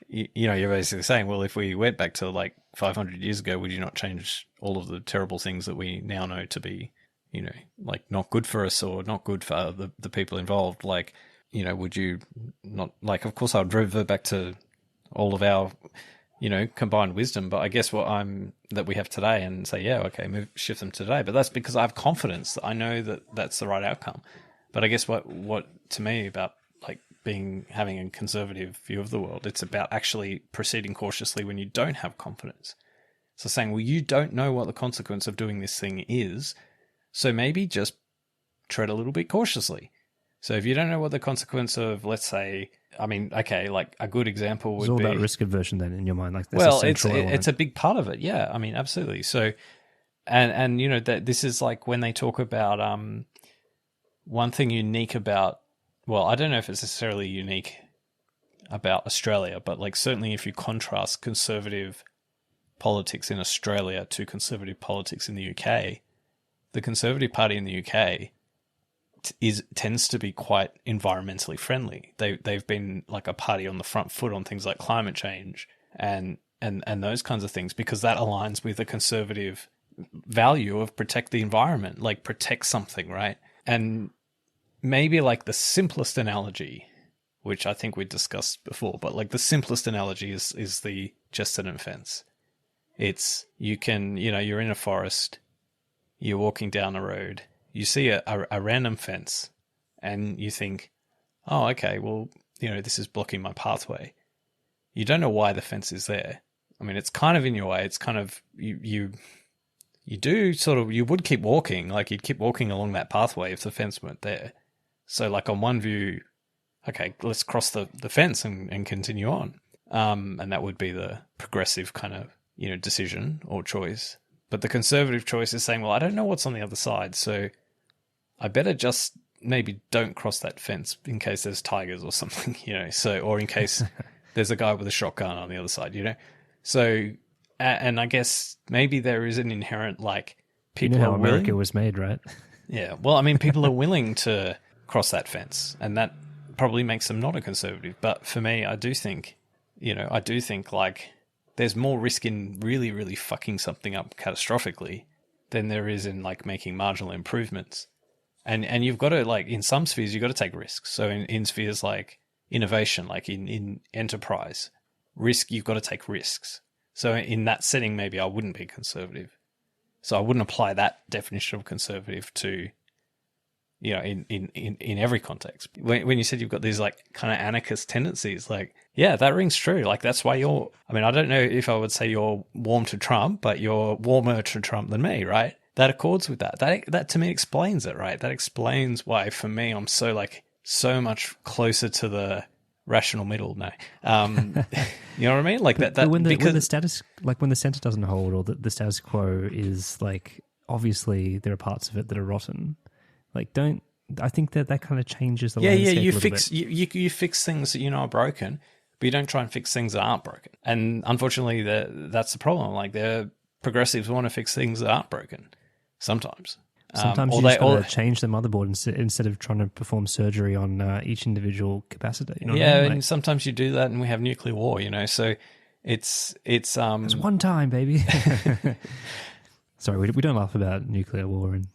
you know, you're basically saying, well, if we went back to like 500 years ago, would you not change all of the terrible things that we now know to be, you know, like not good for us or not good for the people involved? Like, you know, would you not, like, of course I would revert back to all of our, you know, combined wisdom, but I guess that we have today and say, yeah, okay, shift them today. But that's because I have confidence that I know that that's the right outcome. But I guess what to me about like having a conservative view of the world, it's about actually proceeding cautiously when you don't have confidence. So saying, well, you don't know what the consequence of doing this thing is, so maybe just tread a little bit cautiously. So if you don't know what the consequence of, let's say, I mean, okay, like a good example would be... It's all about risk aversion then in your mind. Like, well, it's a big part of it. Yeah, I mean, absolutely. So, and you know, that this is like when they talk about one thing unique about, well, I don't know if it's necessarily unique about Australia, but like certainly if you contrast conservative politics in Australia to conservative politics in the UK, the Conservative Party in the UK tends to be quite environmentally friendly. They've been like a party on the front foot on things like climate change and those kinds of things, because that aligns with the conservative value of protect the environment, like protect something, right? And maybe like the simplest analogy, which I think we discussed before, but like the simplest analogy is the Chesterton fence. It's, you can, you know, you're in a forest, you're walking down a road, you see a random fence and you think, oh, okay, well, you know, this is blocking my pathway. You don't know why the fence is there. I mean, it's kind of in your way. It's kind of, you do sort of, you would keep walking, like you'd keep walking along that pathway if the fence weren't there. So like on one view, okay, let's cross the fence and continue on. And that would be the progressive kind of, you know, decision or choice. But the conservative choice is saying, well, I don't know what's on the other side, so I better just maybe don't cross that fence in case there's tigers or something, you know, so, or in case there's a guy with a shotgun on the other side, you know. So, and I guess maybe there is an inherent, like, people you know how are willing. America was made, right? Yeah, well, I mean, people are willing to cross that fence, and that probably makes them not a conservative. But for me, I do think, you know, like, there's more risk in really, really fucking something up catastrophically than there is in like making marginal improvements. And you've got to, like, in some spheres, you've got to take risks. So in spheres like innovation, like in enterprise, risk, you've got to take risks. So in that setting, maybe I wouldn't be conservative. So I wouldn't apply that definition of conservative to, you know, in every context. When you said you've got these like kind of anarchist tendencies, like, yeah, that rings true. Like, that's why I mean, I don't know if I would say you're warm to Trump, but you're warmer to Trump than me, right? That accords with that. That to me explains it, right? That explains why for me, I'm so much closer to the rational middle now. You know what I mean? Like that when because the status, like when the center doesn't hold, or the status quo is like, obviously there are parts of it that are rotten. Like, I think that kind of changes the landscape a little bit. You fix things that you know are broken, but you don't try and fix things that aren't broken. And unfortunately, that's the problem. Like, the progressives want to fix things that aren't broken sometimes. Sometimes you just got to change the motherboard instead of trying to perform surgery on each individual capacitor. You know what I mean? And sometimes you do that, and we have nuclear war. You know, so it's one time, baby. Sorry, we don't laugh about nuclear war in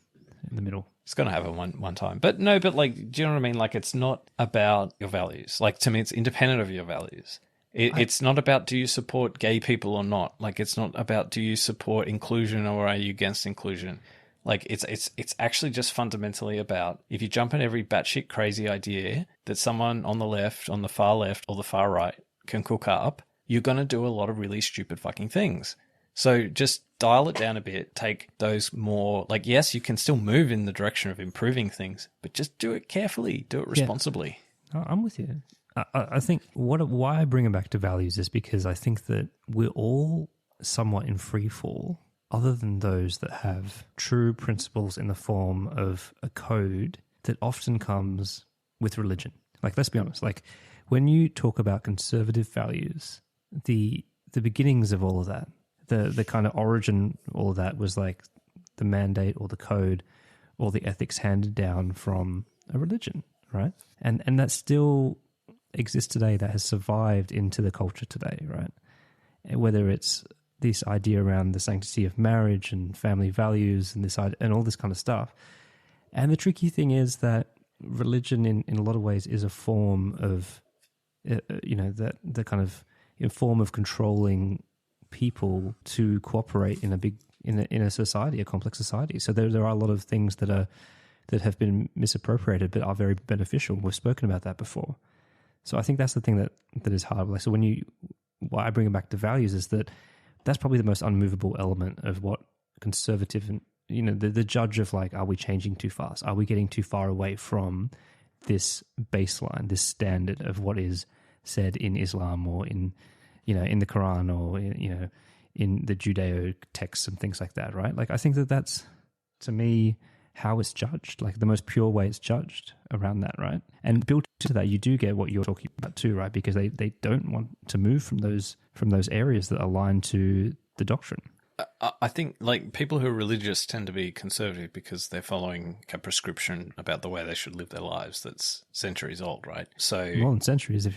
the middle. It's going to have a one time. But no, but like, do you know what I mean? Like, it's not about your values. Like, to me, it's independent of your values. It's not about, do you support gay people or not? Like, it's not about, do you support inclusion or are you against inclusion? Like, it's actually just fundamentally about, if you jump in every batshit crazy idea that someone on the left, on the far left, or the far right can cook up, you're going to do a lot of really stupid fucking things. So just dial it down a bit, take those more, like, yes, you can still move in the direction of improving things, but just do it carefully, do it responsibly. Yeah. I'm with you. I think why I bring it back to values is because I think that we're all somewhat in free fall, other than those that have true principles in the form of a code that often comes with religion. Like, let's be honest, like when you talk about conservative values, the beginnings of all of that, the kind of origin, all of that was like the mandate or the code or the ethics handed down from a religion, right? And that still exists today, that has survived into the culture today, right? Whether it's this idea around the sanctity of marriage and family values and this and all this kind of stuff. And the tricky thing is that religion in a lot of ways is a form of, that the kind of form of controlling people to cooperate in a society, a complex society. So there are a lot of things that have been misappropriated but are very beneficial. We've spoken about that before. So I think that's the thing that is hard. Like, so why I bring it back to values is that's probably the most unmovable element of what conservative and, the judge of, like, are we changing too fast? Are we getting too far away from this baseline, this standard of what is said in Islam or in the Quran or, in the Judeo texts and things like that, right? Like, I think that's, to me, how it's judged, like the most pure way it's judged around that, right? And built into that, you do get what you're talking about too, right? Because they don't want to move from those areas that align to the doctrine. I think, like, people who are religious tend to be conservative because they're following a prescription about the way they should live their lives that's centuries old, right? So more than centuries,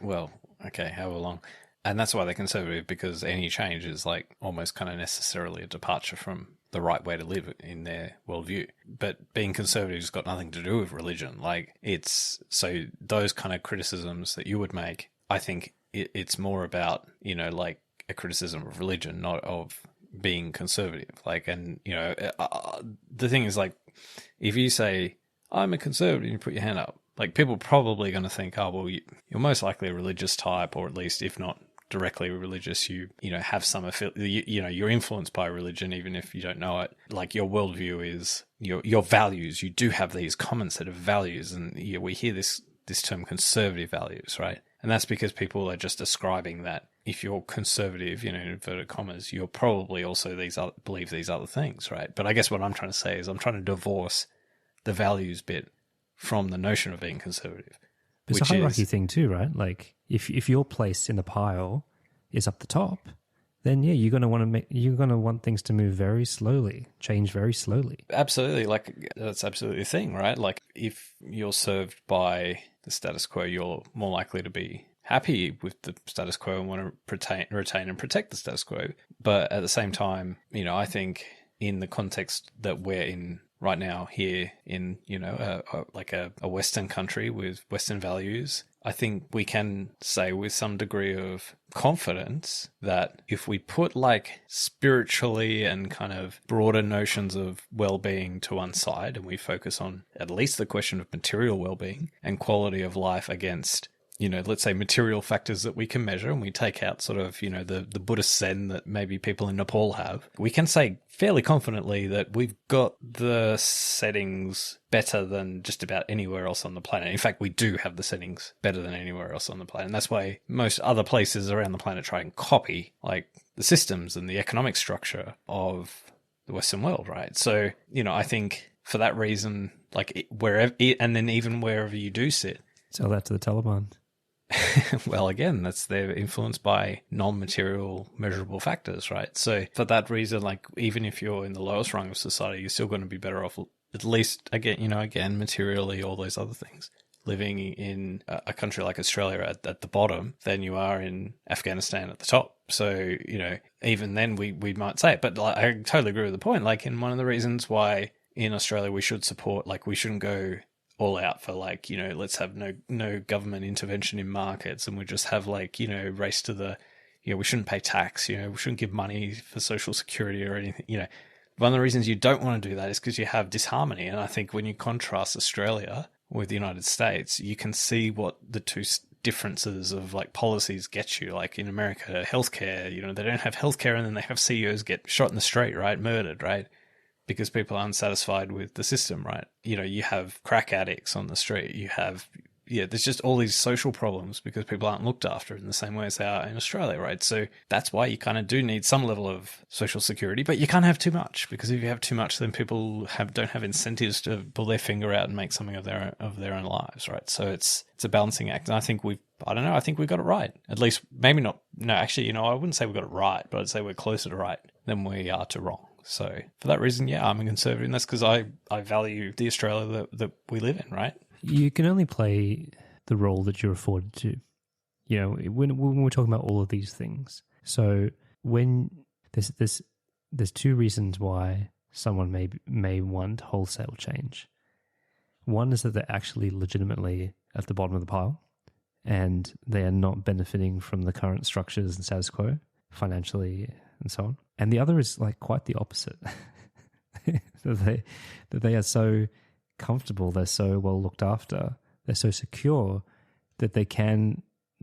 well, okay, however long. And that's why they're conservative, because any change is, like, almost kind of necessarily a departure from the right way to live in their worldview. But being conservative has got nothing to do with religion. Like, it's, so those kind of criticisms that you would make, I think it's more about, like, a criticism of religion, not of being conservative. Like, and, the thing is, like, if you say, I'm a conservative, and you put your hand up, like, people are probably going to think, oh, well, you're most likely a religious type, or at least, if not directly religious, you have some you're influenced by religion, even if you don't know it. Like, your worldview is your values. You do have these common set of values, and we hear this term conservative values, right? And that's because people are just describing that if you're conservative, in inverted commas, you're probably also believe these other things, right? But I guess what I'm trying to say is I'm trying to divorce the values bit from the notion of being conservative. It's a hierarchy thing too, right? Like, if your place in the pile is up the top, then yeah, you're going to want things to move very slowly, change very slowly. Absolutely, like, that's absolutely the thing, right? Like, if you're served by the status quo, you're more likely to be happy with the status quo and want to retain and protect the status quo. But at the same time, I think in the context that we're in right now here in, a Western country with Western values, I think we can say with some degree of confidence that if we put, like, spiritually and kind of broader notions of well-being to one side, and we focus on at least the question of material well-being and quality of life against, let's say material factors that we can measure, and we take out sort of, the Buddhist Zen that maybe people in Nepal have, we can say fairly confidently that we've got the settings better than just about anywhere else on the planet. In fact, we do have the settings better than anywhere else on the planet. And that's why most other places around the planet try and copy, like, the systems and the economic structure of the Western world, right? So, I think for that reason, like, wherever, and then even wherever you do sit. Sell that to the Taliban. Well, again, they're influenced by non-material measurable factors, right? So for that reason, like, even if you're in the lowest rung of society, you're still going to be better off, at least, again, materially, all those other things, living in a country like Australia at the bottom than you are in Afghanistan at the top. So, even then we might say it, but, like, I totally agree with the point. Like, and one of the reasons why in Australia we should support, like, we shouldn't go all out for, like, let's have no government intervention in markets, and we just have, like, race to the, we shouldn't pay tax, we shouldn't give money for social security or anything, One of the reasons you don't want to do that is because you have disharmony. And I think when you contrast Australia with the United States, you can see what the two differences of like policies get you. Like in America, healthcare, you know, they don't have healthcare and then they have CEOs get shot in the street, right? Murdered, right? Because people are unsatisfied with the system, right? You know, you have crack addicts on the street. You have, there's just all these social problems because people aren't looked after in the same way as they are in Australia, right? So that's why you kind of do need some level of social security, but you can't have too much, because if you have too much, then people don't have incentives to pull their finger out and make something of their own lives, right? So it's a balancing act, and I think we got it right. At least, maybe not. No, actually, you know, I wouldn't say we got it right, but I'd say we're closer to right than we are to wrong. So for that reason, yeah, I'm a conservative, and that's because I value the Australia that we live in, right? You can only play the role that you're afforded to. You know, when we're talking about all of these things. So when there's two reasons why someone may want wholesale change. One is that they're actually legitimately at the bottom of the pile, and they are not benefiting from the current structures and status quo financially and so on. And the other is like quite the opposite. that they are so comfortable, they're so well looked after, they're so secure that they can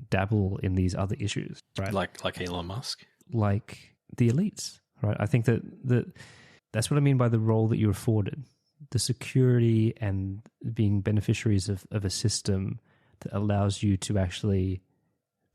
dabble in these other issues, right? Like Elon Musk, like the elites, right? I think that's what I mean by the role that you're afforded, the security and being beneficiaries of a system that allows you to actually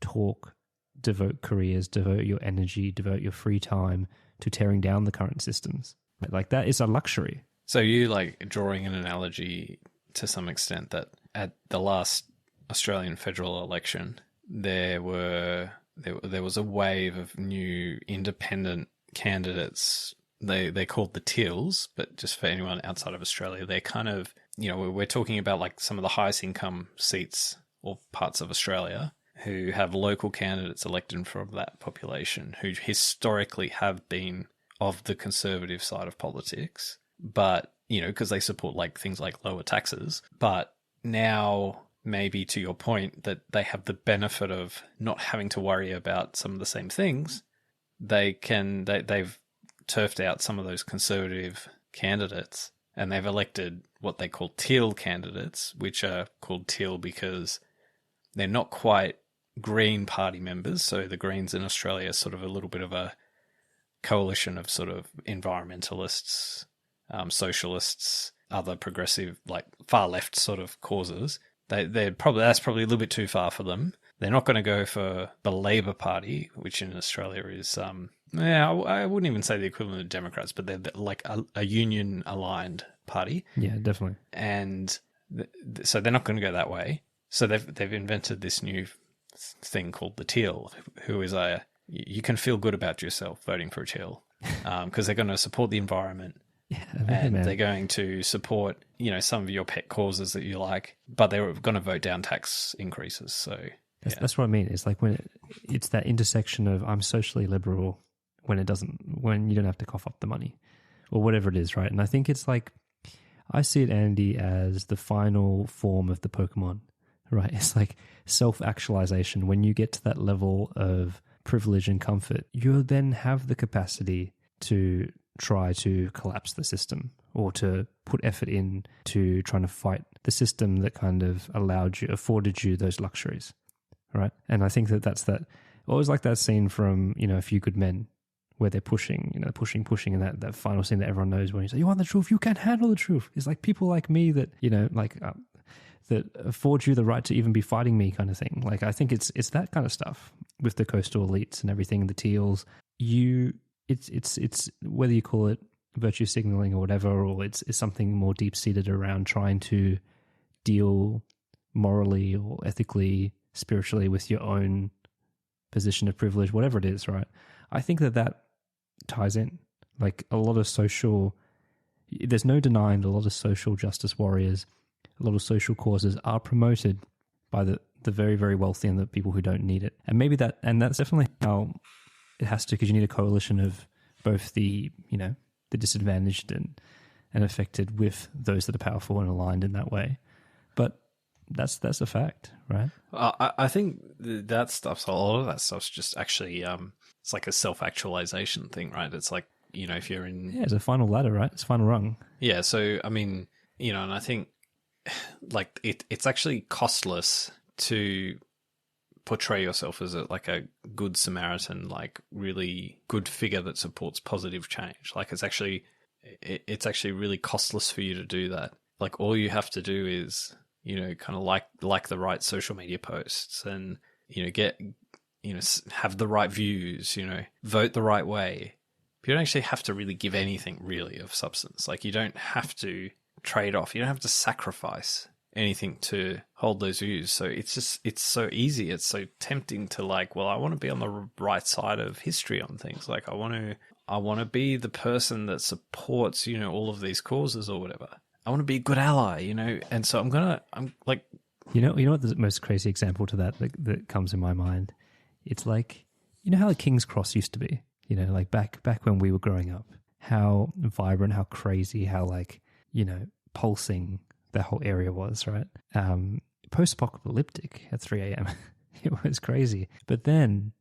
talk, devote careers, devote your energy, devote your free time to tearing down the current systems. Like that is a luxury. So you like drawing an analogy to some extent that at the last Australian federal election, there was a wave of new independent candidates. They're called the Teals, but just for anyone outside of Australia, they're kind of, you know, we're talking about like some of the highest income seats or parts of Australia who have local candidates elected from that population who historically have been of the conservative side of politics, but, you know, because they support like things like lower taxes. But now, maybe to your point, that they have the benefit of not having to worry about some of the same things. They've turfed out some of those conservative candidates, and they've elected what they call teal candidates, which are called teal because they're not quite Green Party members. So the Greens in Australia are sort of a little bit of a coalition of sort of environmentalists, socialists, other progressive, like far left sort of causes. That's probably a little bit too far for them. They're not going to go for the Labor Party, which in Australia is, I wouldn't even say the equivalent of Democrats, but they're like a union-aligned party. Yeah, definitely. And so they're not going to go that way. So they've invented this new thing called the Teal, who is you can feel good about yourself voting for a Teal, because they're going to support the environment. Yeah, and they're going to support, you know, some of your pet causes that you like, but they're going to vote down tax increases. So that's what I mean. It's like when it's that intersection of I'm socially liberal when you don't have to cough up the money or whatever it is, right? And I think it's like, I see it, Andy, as the final form of the Pokemon, right? It's like self-actualization. When you get to that level of privilege and comfort, you then have the capacity to try to collapse the system or to put effort in to trying to fight the system that kind of afforded you those luxuries, right? And I think that's always like that scene from, you know, A Few Good Men, where they're pushing, and that final scene that everyone knows when you say, you want the truth, you can't handle the truth. It's like people like me that, you know, like that afford you the right to even be fighting me kind of thing. Like, I think it's that kind of stuff with the coastal elites and everything, the Teals. It's whether you call it virtue signaling or whatever, or it's something more deep-seated around trying to deal morally or ethically, spiritually with your own position of privilege, whatever it is, right? I think that ties in. Like a lot of there's no denying that a lot of social justice warriors, a lot of social causes are promoted by the very, very wealthy and the people who don't need it. And maybe that's definitely how it has to, because you need a coalition of both the, you know, the disadvantaged and affected with those that are powerful and aligned in that way. But that's a fact, right? I think that stuff's, a lot of that stuff's just actually, it's like a self-actualization thing, right? It's like, you know, if you're in... Yeah, it's a final ladder, right? It's a final rung. Yeah, so, I mean, you know, and I think, like, it's actually costless to portray yourself as a good Samaritan, like really good figure that supports positive change. Like it's actually really costless for you to do that. Like all you have to do is, kind of like the right social media posts and, have the right views, vote the right way. But you don't actually have to really give anything really of substance. Like you don't have to trade off. You don't have to sacrifice anything to hold those views. So it's so easy. It's so tempting to I want to be on the right side of history on things. Like I want to be the person that supports, all of these causes or whatever. I want to be a good ally, and so I'm like, you know what the most crazy example to that comes in my mind? It's like, how the King's Cross used to be, like back when we were growing up, how vibrant, how crazy, how pulsing that whole area was, right? Post-apocalyptic at 3 a.m. It was crazy. But then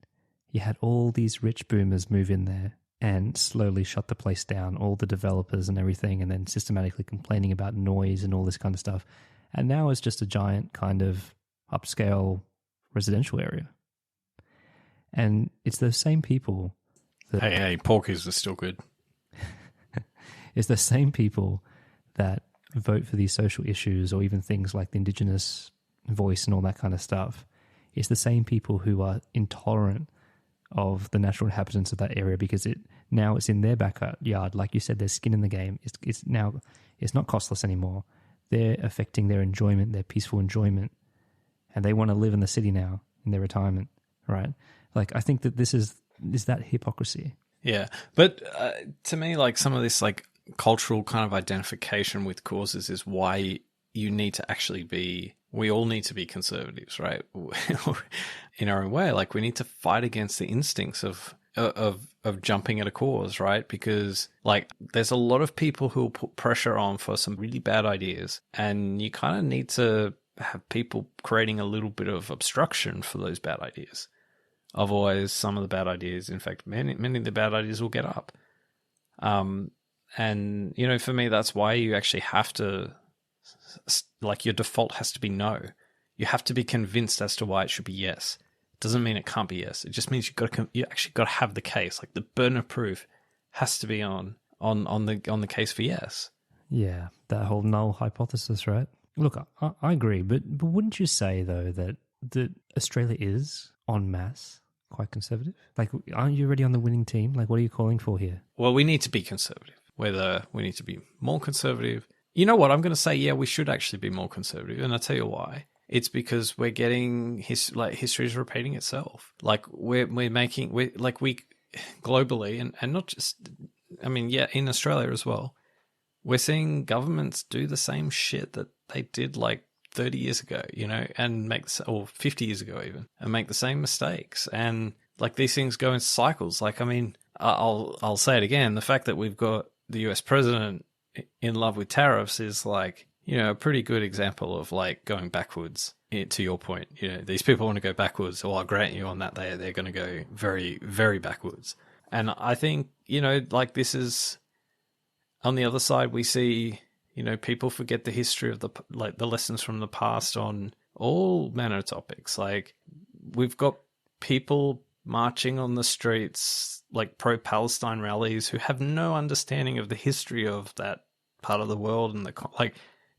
you had all these rich boomers move in there and slowly shut the place down, all the developers and everything, and then systematically complaining about noise and all this kind of stuff. And now it's just a giant kind of upscale residential area. And it's those same people that... Hey, Porkies are still good. It's the same people that vote for these social issues or even things like the Indigenous voice and all that kind of stuff. It's the same people who are intolerant of the natural inhabitants of that area because it's in their backyard. Like you said, there's skin in the game. It's not costless anymore. They're affecting their enjoyment, their peaceful enjoyment, and they want to live in the city now in their retirement, right? Like I think that this is that hypocrisy. Yeah, but to me, some of this cultural kind of identification with causes is why you need to actually be. We all need to be conservatives, right? In our own way, we need to fight against the instincts of jumping at a cause, right? Because there's a lot of people who will put pressure on for some really bad ideas, and you kind of need to have people creating a little bit of obstruction for those bad ideas. Otherwise, some of the bad ideas, in fact, many of the bad ideas will get up. And for me, that's why you actually have to. Your default has to be no. You have to be convinced as to why it should be yes. It doesn't mean it can't be yes. It just means you actually got to have the case. The burden of proof has to be on the case for yes. Yeah, that whole null hypothesis, right? Look, I agree, but wouldn't you say though that Australia is en masse quite conservative? Aren't you already on the winning team? What are you calling for here? Well, we need to be conservative. Whether we need to be more conservative. You know what? I'm going to say, yeah, we should actually be more conservative. And I'll tell you why. It's because we're getting history is repeating itself. We globally and not just, in Australia as well, we're seeing governments do the same shit that they did 30 years ago, and or 50 years ago even, and make the same mistakes. And these things go in cycles. I'll say it again. The fact that we've got the US president in love with tariffs is a pretty good example of going backwards. To your point, these people want to go backwards. Well, I'll grant you on that they're going to go very, very backwards. And I think this is on the other side. We see people forget the history of the lessons from the past on all manner of topics. We've got people marching on the streets, pro-Palestine rallies, who have no understanding of the history of that part of the world, and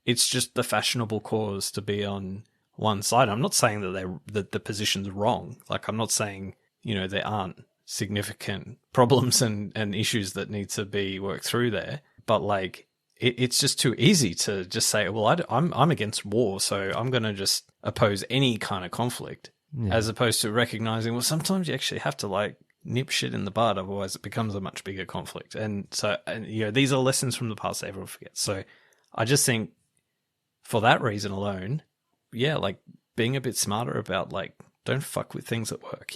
it's just the fashionable cause to be on one side. I'm not saying that the position's wrong. I'm not saying there aren't significant problems and issues that need to be worked through there, but it's just too easy to just say, well, I'm against war, so I'm going to just oppose any kind of conflict. Yeah. As opposed to recognizing, well, sometimes you actually have to nip shit in the bud, otherwise it becomes a much bigger conflict. And so, these are lessons from the past that everyone forgets. So I just think for that reason alone, yeah, being a bit smarter about don't fuck with things at work.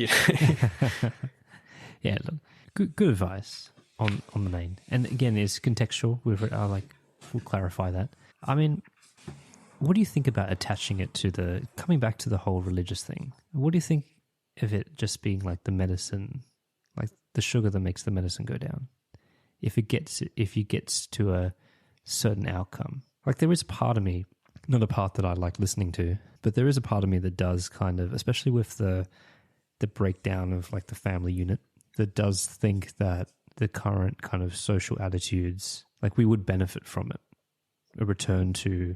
Yeah, look, good advice on the main. And again, it's contextual. We'll clarify that. What do you think about attaching it to coming back to the whole religious thing? What do you think of it just being the medicine, the sugar that makes the medicine go down? If you gets to a certain outcome, there is a part of me not a part that I like listening to, but there is a part of me that does kind of, especially with the breakdown of like the family unit, that does think that the current kind of social attitudes, like we would benefit from it, a return to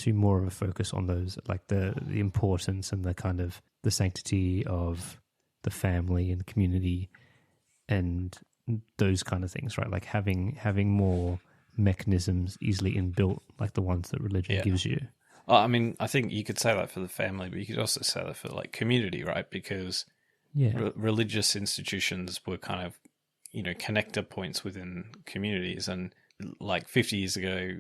more of a focus on those, like the importance and the kind of the sanctity of the family and the community and those kind of things, right? Like having more mechanisms easily inbuilt, like the ones that religion gives you. I mean, I think you could say that for the family, but you could also say that for like community, right? Because religious institutions were kind of, connector points within communities. And like 50 years ago,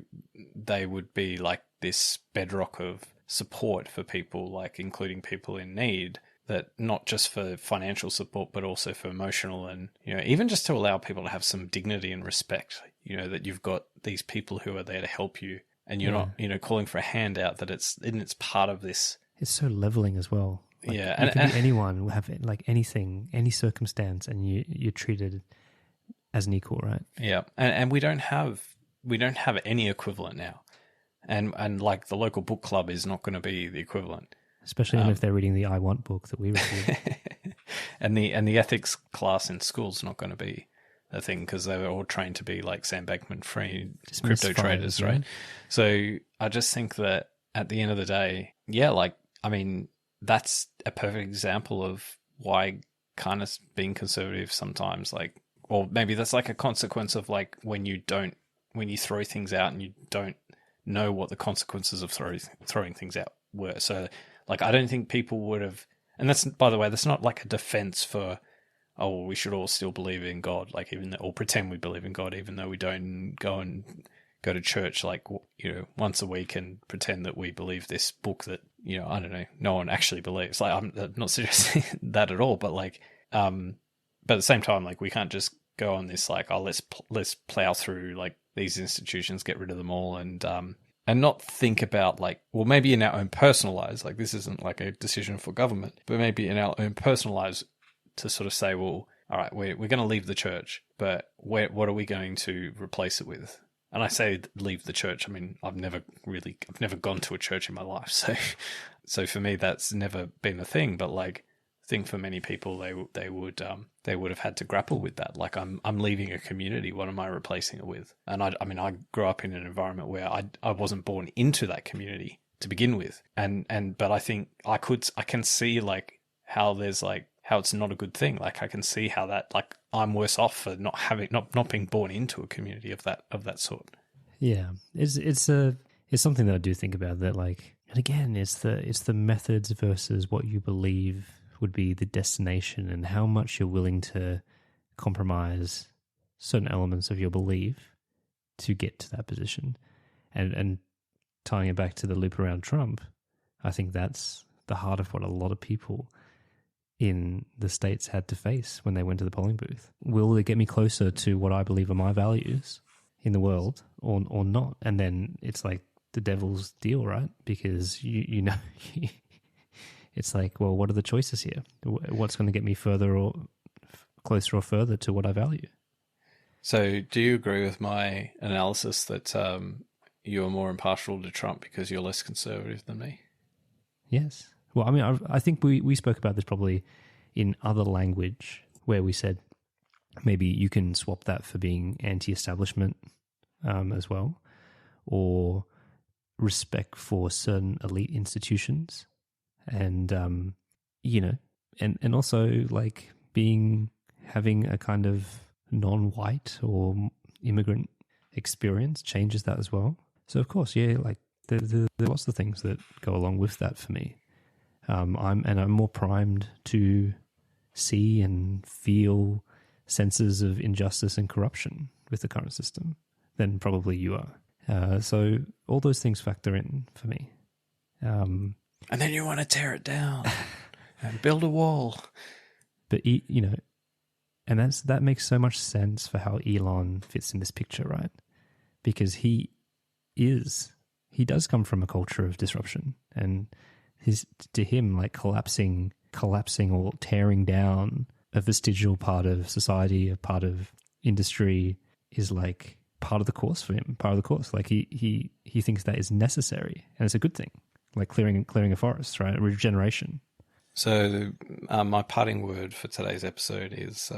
they would be like this bedrock of support for people, like including people in need, that not just for financial support, but also for emotional and, even just to allow people to have some dignity and respect, that you've got these people who are there to help you. And you're not, calling for a handout, that it's part of this. It's so leveling as well. Like, yeah. You can be anyone, have like anything, any circumstance, and you're treated as an equal, right? Yeah. And we don't have any equivalent now. And like the local book club is not going to be the equivalent. Especially if they're reading the I Want book that we reviewed. and the ethics class in school is not going to be a thing, because they were all trained to be like Sam Bankman-Fried crypto traders, right? So I just think that at the end of the day, that's a perfect example of why kind of being conservative sometimes, like, or maybe that's like a consequence of like when you throw things out and you don't know what the consequences of throwing things out were. So like, I don't think people would have, and that's, by the way, that's not like a defense for, oh, we should all still believe in God, like or pretend we believe in God, even though we don't go to church like, once a week and pretend that we believe this book that, I don't know, no one actually believes. Like, I'm not suggesting that at all, but like, but at the same time, like, we can't just go on this like, oh, let's plow through like these institutions, get rid of them all, and not think about like, well, maybe in our own personal lives, like this isn't like a decision for government, but maybe in our own personal lives, to sort of say, well, all right, we're going to leave the church, but what are we going to replace it with? And I say leave the church. I mean, I've never gone to a church in my life, so for me that's never been a thing. But like, I think for many people, they would have had to grapple with that. Like, I'm leaving a community. What am I replacing it with? And I mean, I grew up in an environment where I wasn't born into that community to begin with, but I think I can see like how there's like, how it's not a good thing. Like, I can see how that, like, I'm worse off for not being born into a community of that sort. Yeah, it's something that I do think about, that like, and again, it's the methods versus what you believe would be the destination, and how much you're willing to compromise certain elements of your belief to get to that position. And tying it back to the loop around Trump, I think that's the heart of what a lot of people in the States had to face when they went to the polling booth. Will it get me closer to what I believe are my values in the world, or not? And then it's like the devil's deal, right? Because you know, it's like, well, what are the choices here? What's going to get me further or closer or further to what I value? So do you agree with my analysis that you're more impartial to Trump because you're less conservative than me? Yes. Well, I mean, I think we spoke about this probably in other language, where we said maybe you can swap that for being anti-establishment as well, or respect for certain elite institutions, and and also like having a kind of non-white or immigrant experience changes that as well. So of course, yeah, like there are lots of things that go along with that for me. I'm more primed to see and feel senses of injustice and corruption with the current system than probably you are. So all those things factor in for me. And then you want to tear it down and build a wall. But, and that makes so much sense for how Elon fits in this picture, right? Because he does come from a culture of disruption, and to him, like collapsing or tearing down a vestigial part of society, a part of industry, is like part of the course for him. Part of the course, like he thinks that is necessary, and it's a good thing, like clearing a forest, right? Regeneration. So my parting word for today's episode is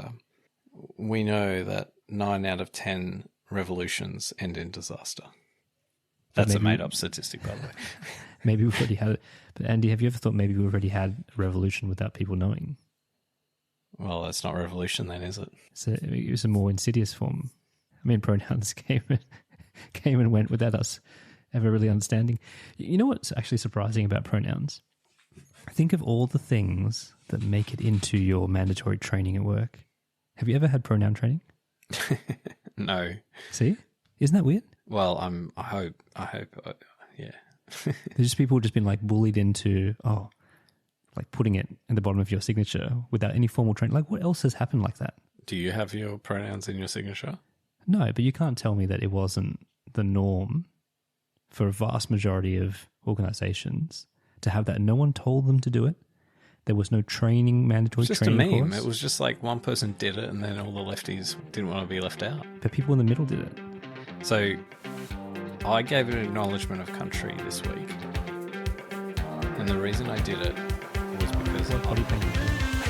we know that 9 out of 10 revolutions end in disaster. That's a made-up statistic, by the way. Maybe we've already had it. But Andy, have you ever thought maybe we've already had a revolution without people knowing? Well, that's not revolution then, is it? It was a more insidious form. I mean, pronouns came and went without us ever really understanding. You know what's actually surprising about pronouns? Think of all the things that make it into your mandatory training at work. Have you ever had pronoun training? No. See? Isn't that weird? Well, I hope, yeah. There's just people just been like bullied into, like putting it in the bottom of your signature without any formal training. Like, what else has happened like that? Do you have your pronouns in your signature? No, but you can't tell me that it wasn't the norm for a vast majority of organizations to have that. No one told them to do it. There was no training, mandatory training course. It's just a meme. It was just like one person did it and then all the lefties didn't want to be left out. But people in the middle did it. So I gave an acknowledgement of country this week. And the reason I did it was because... What are you paying attention?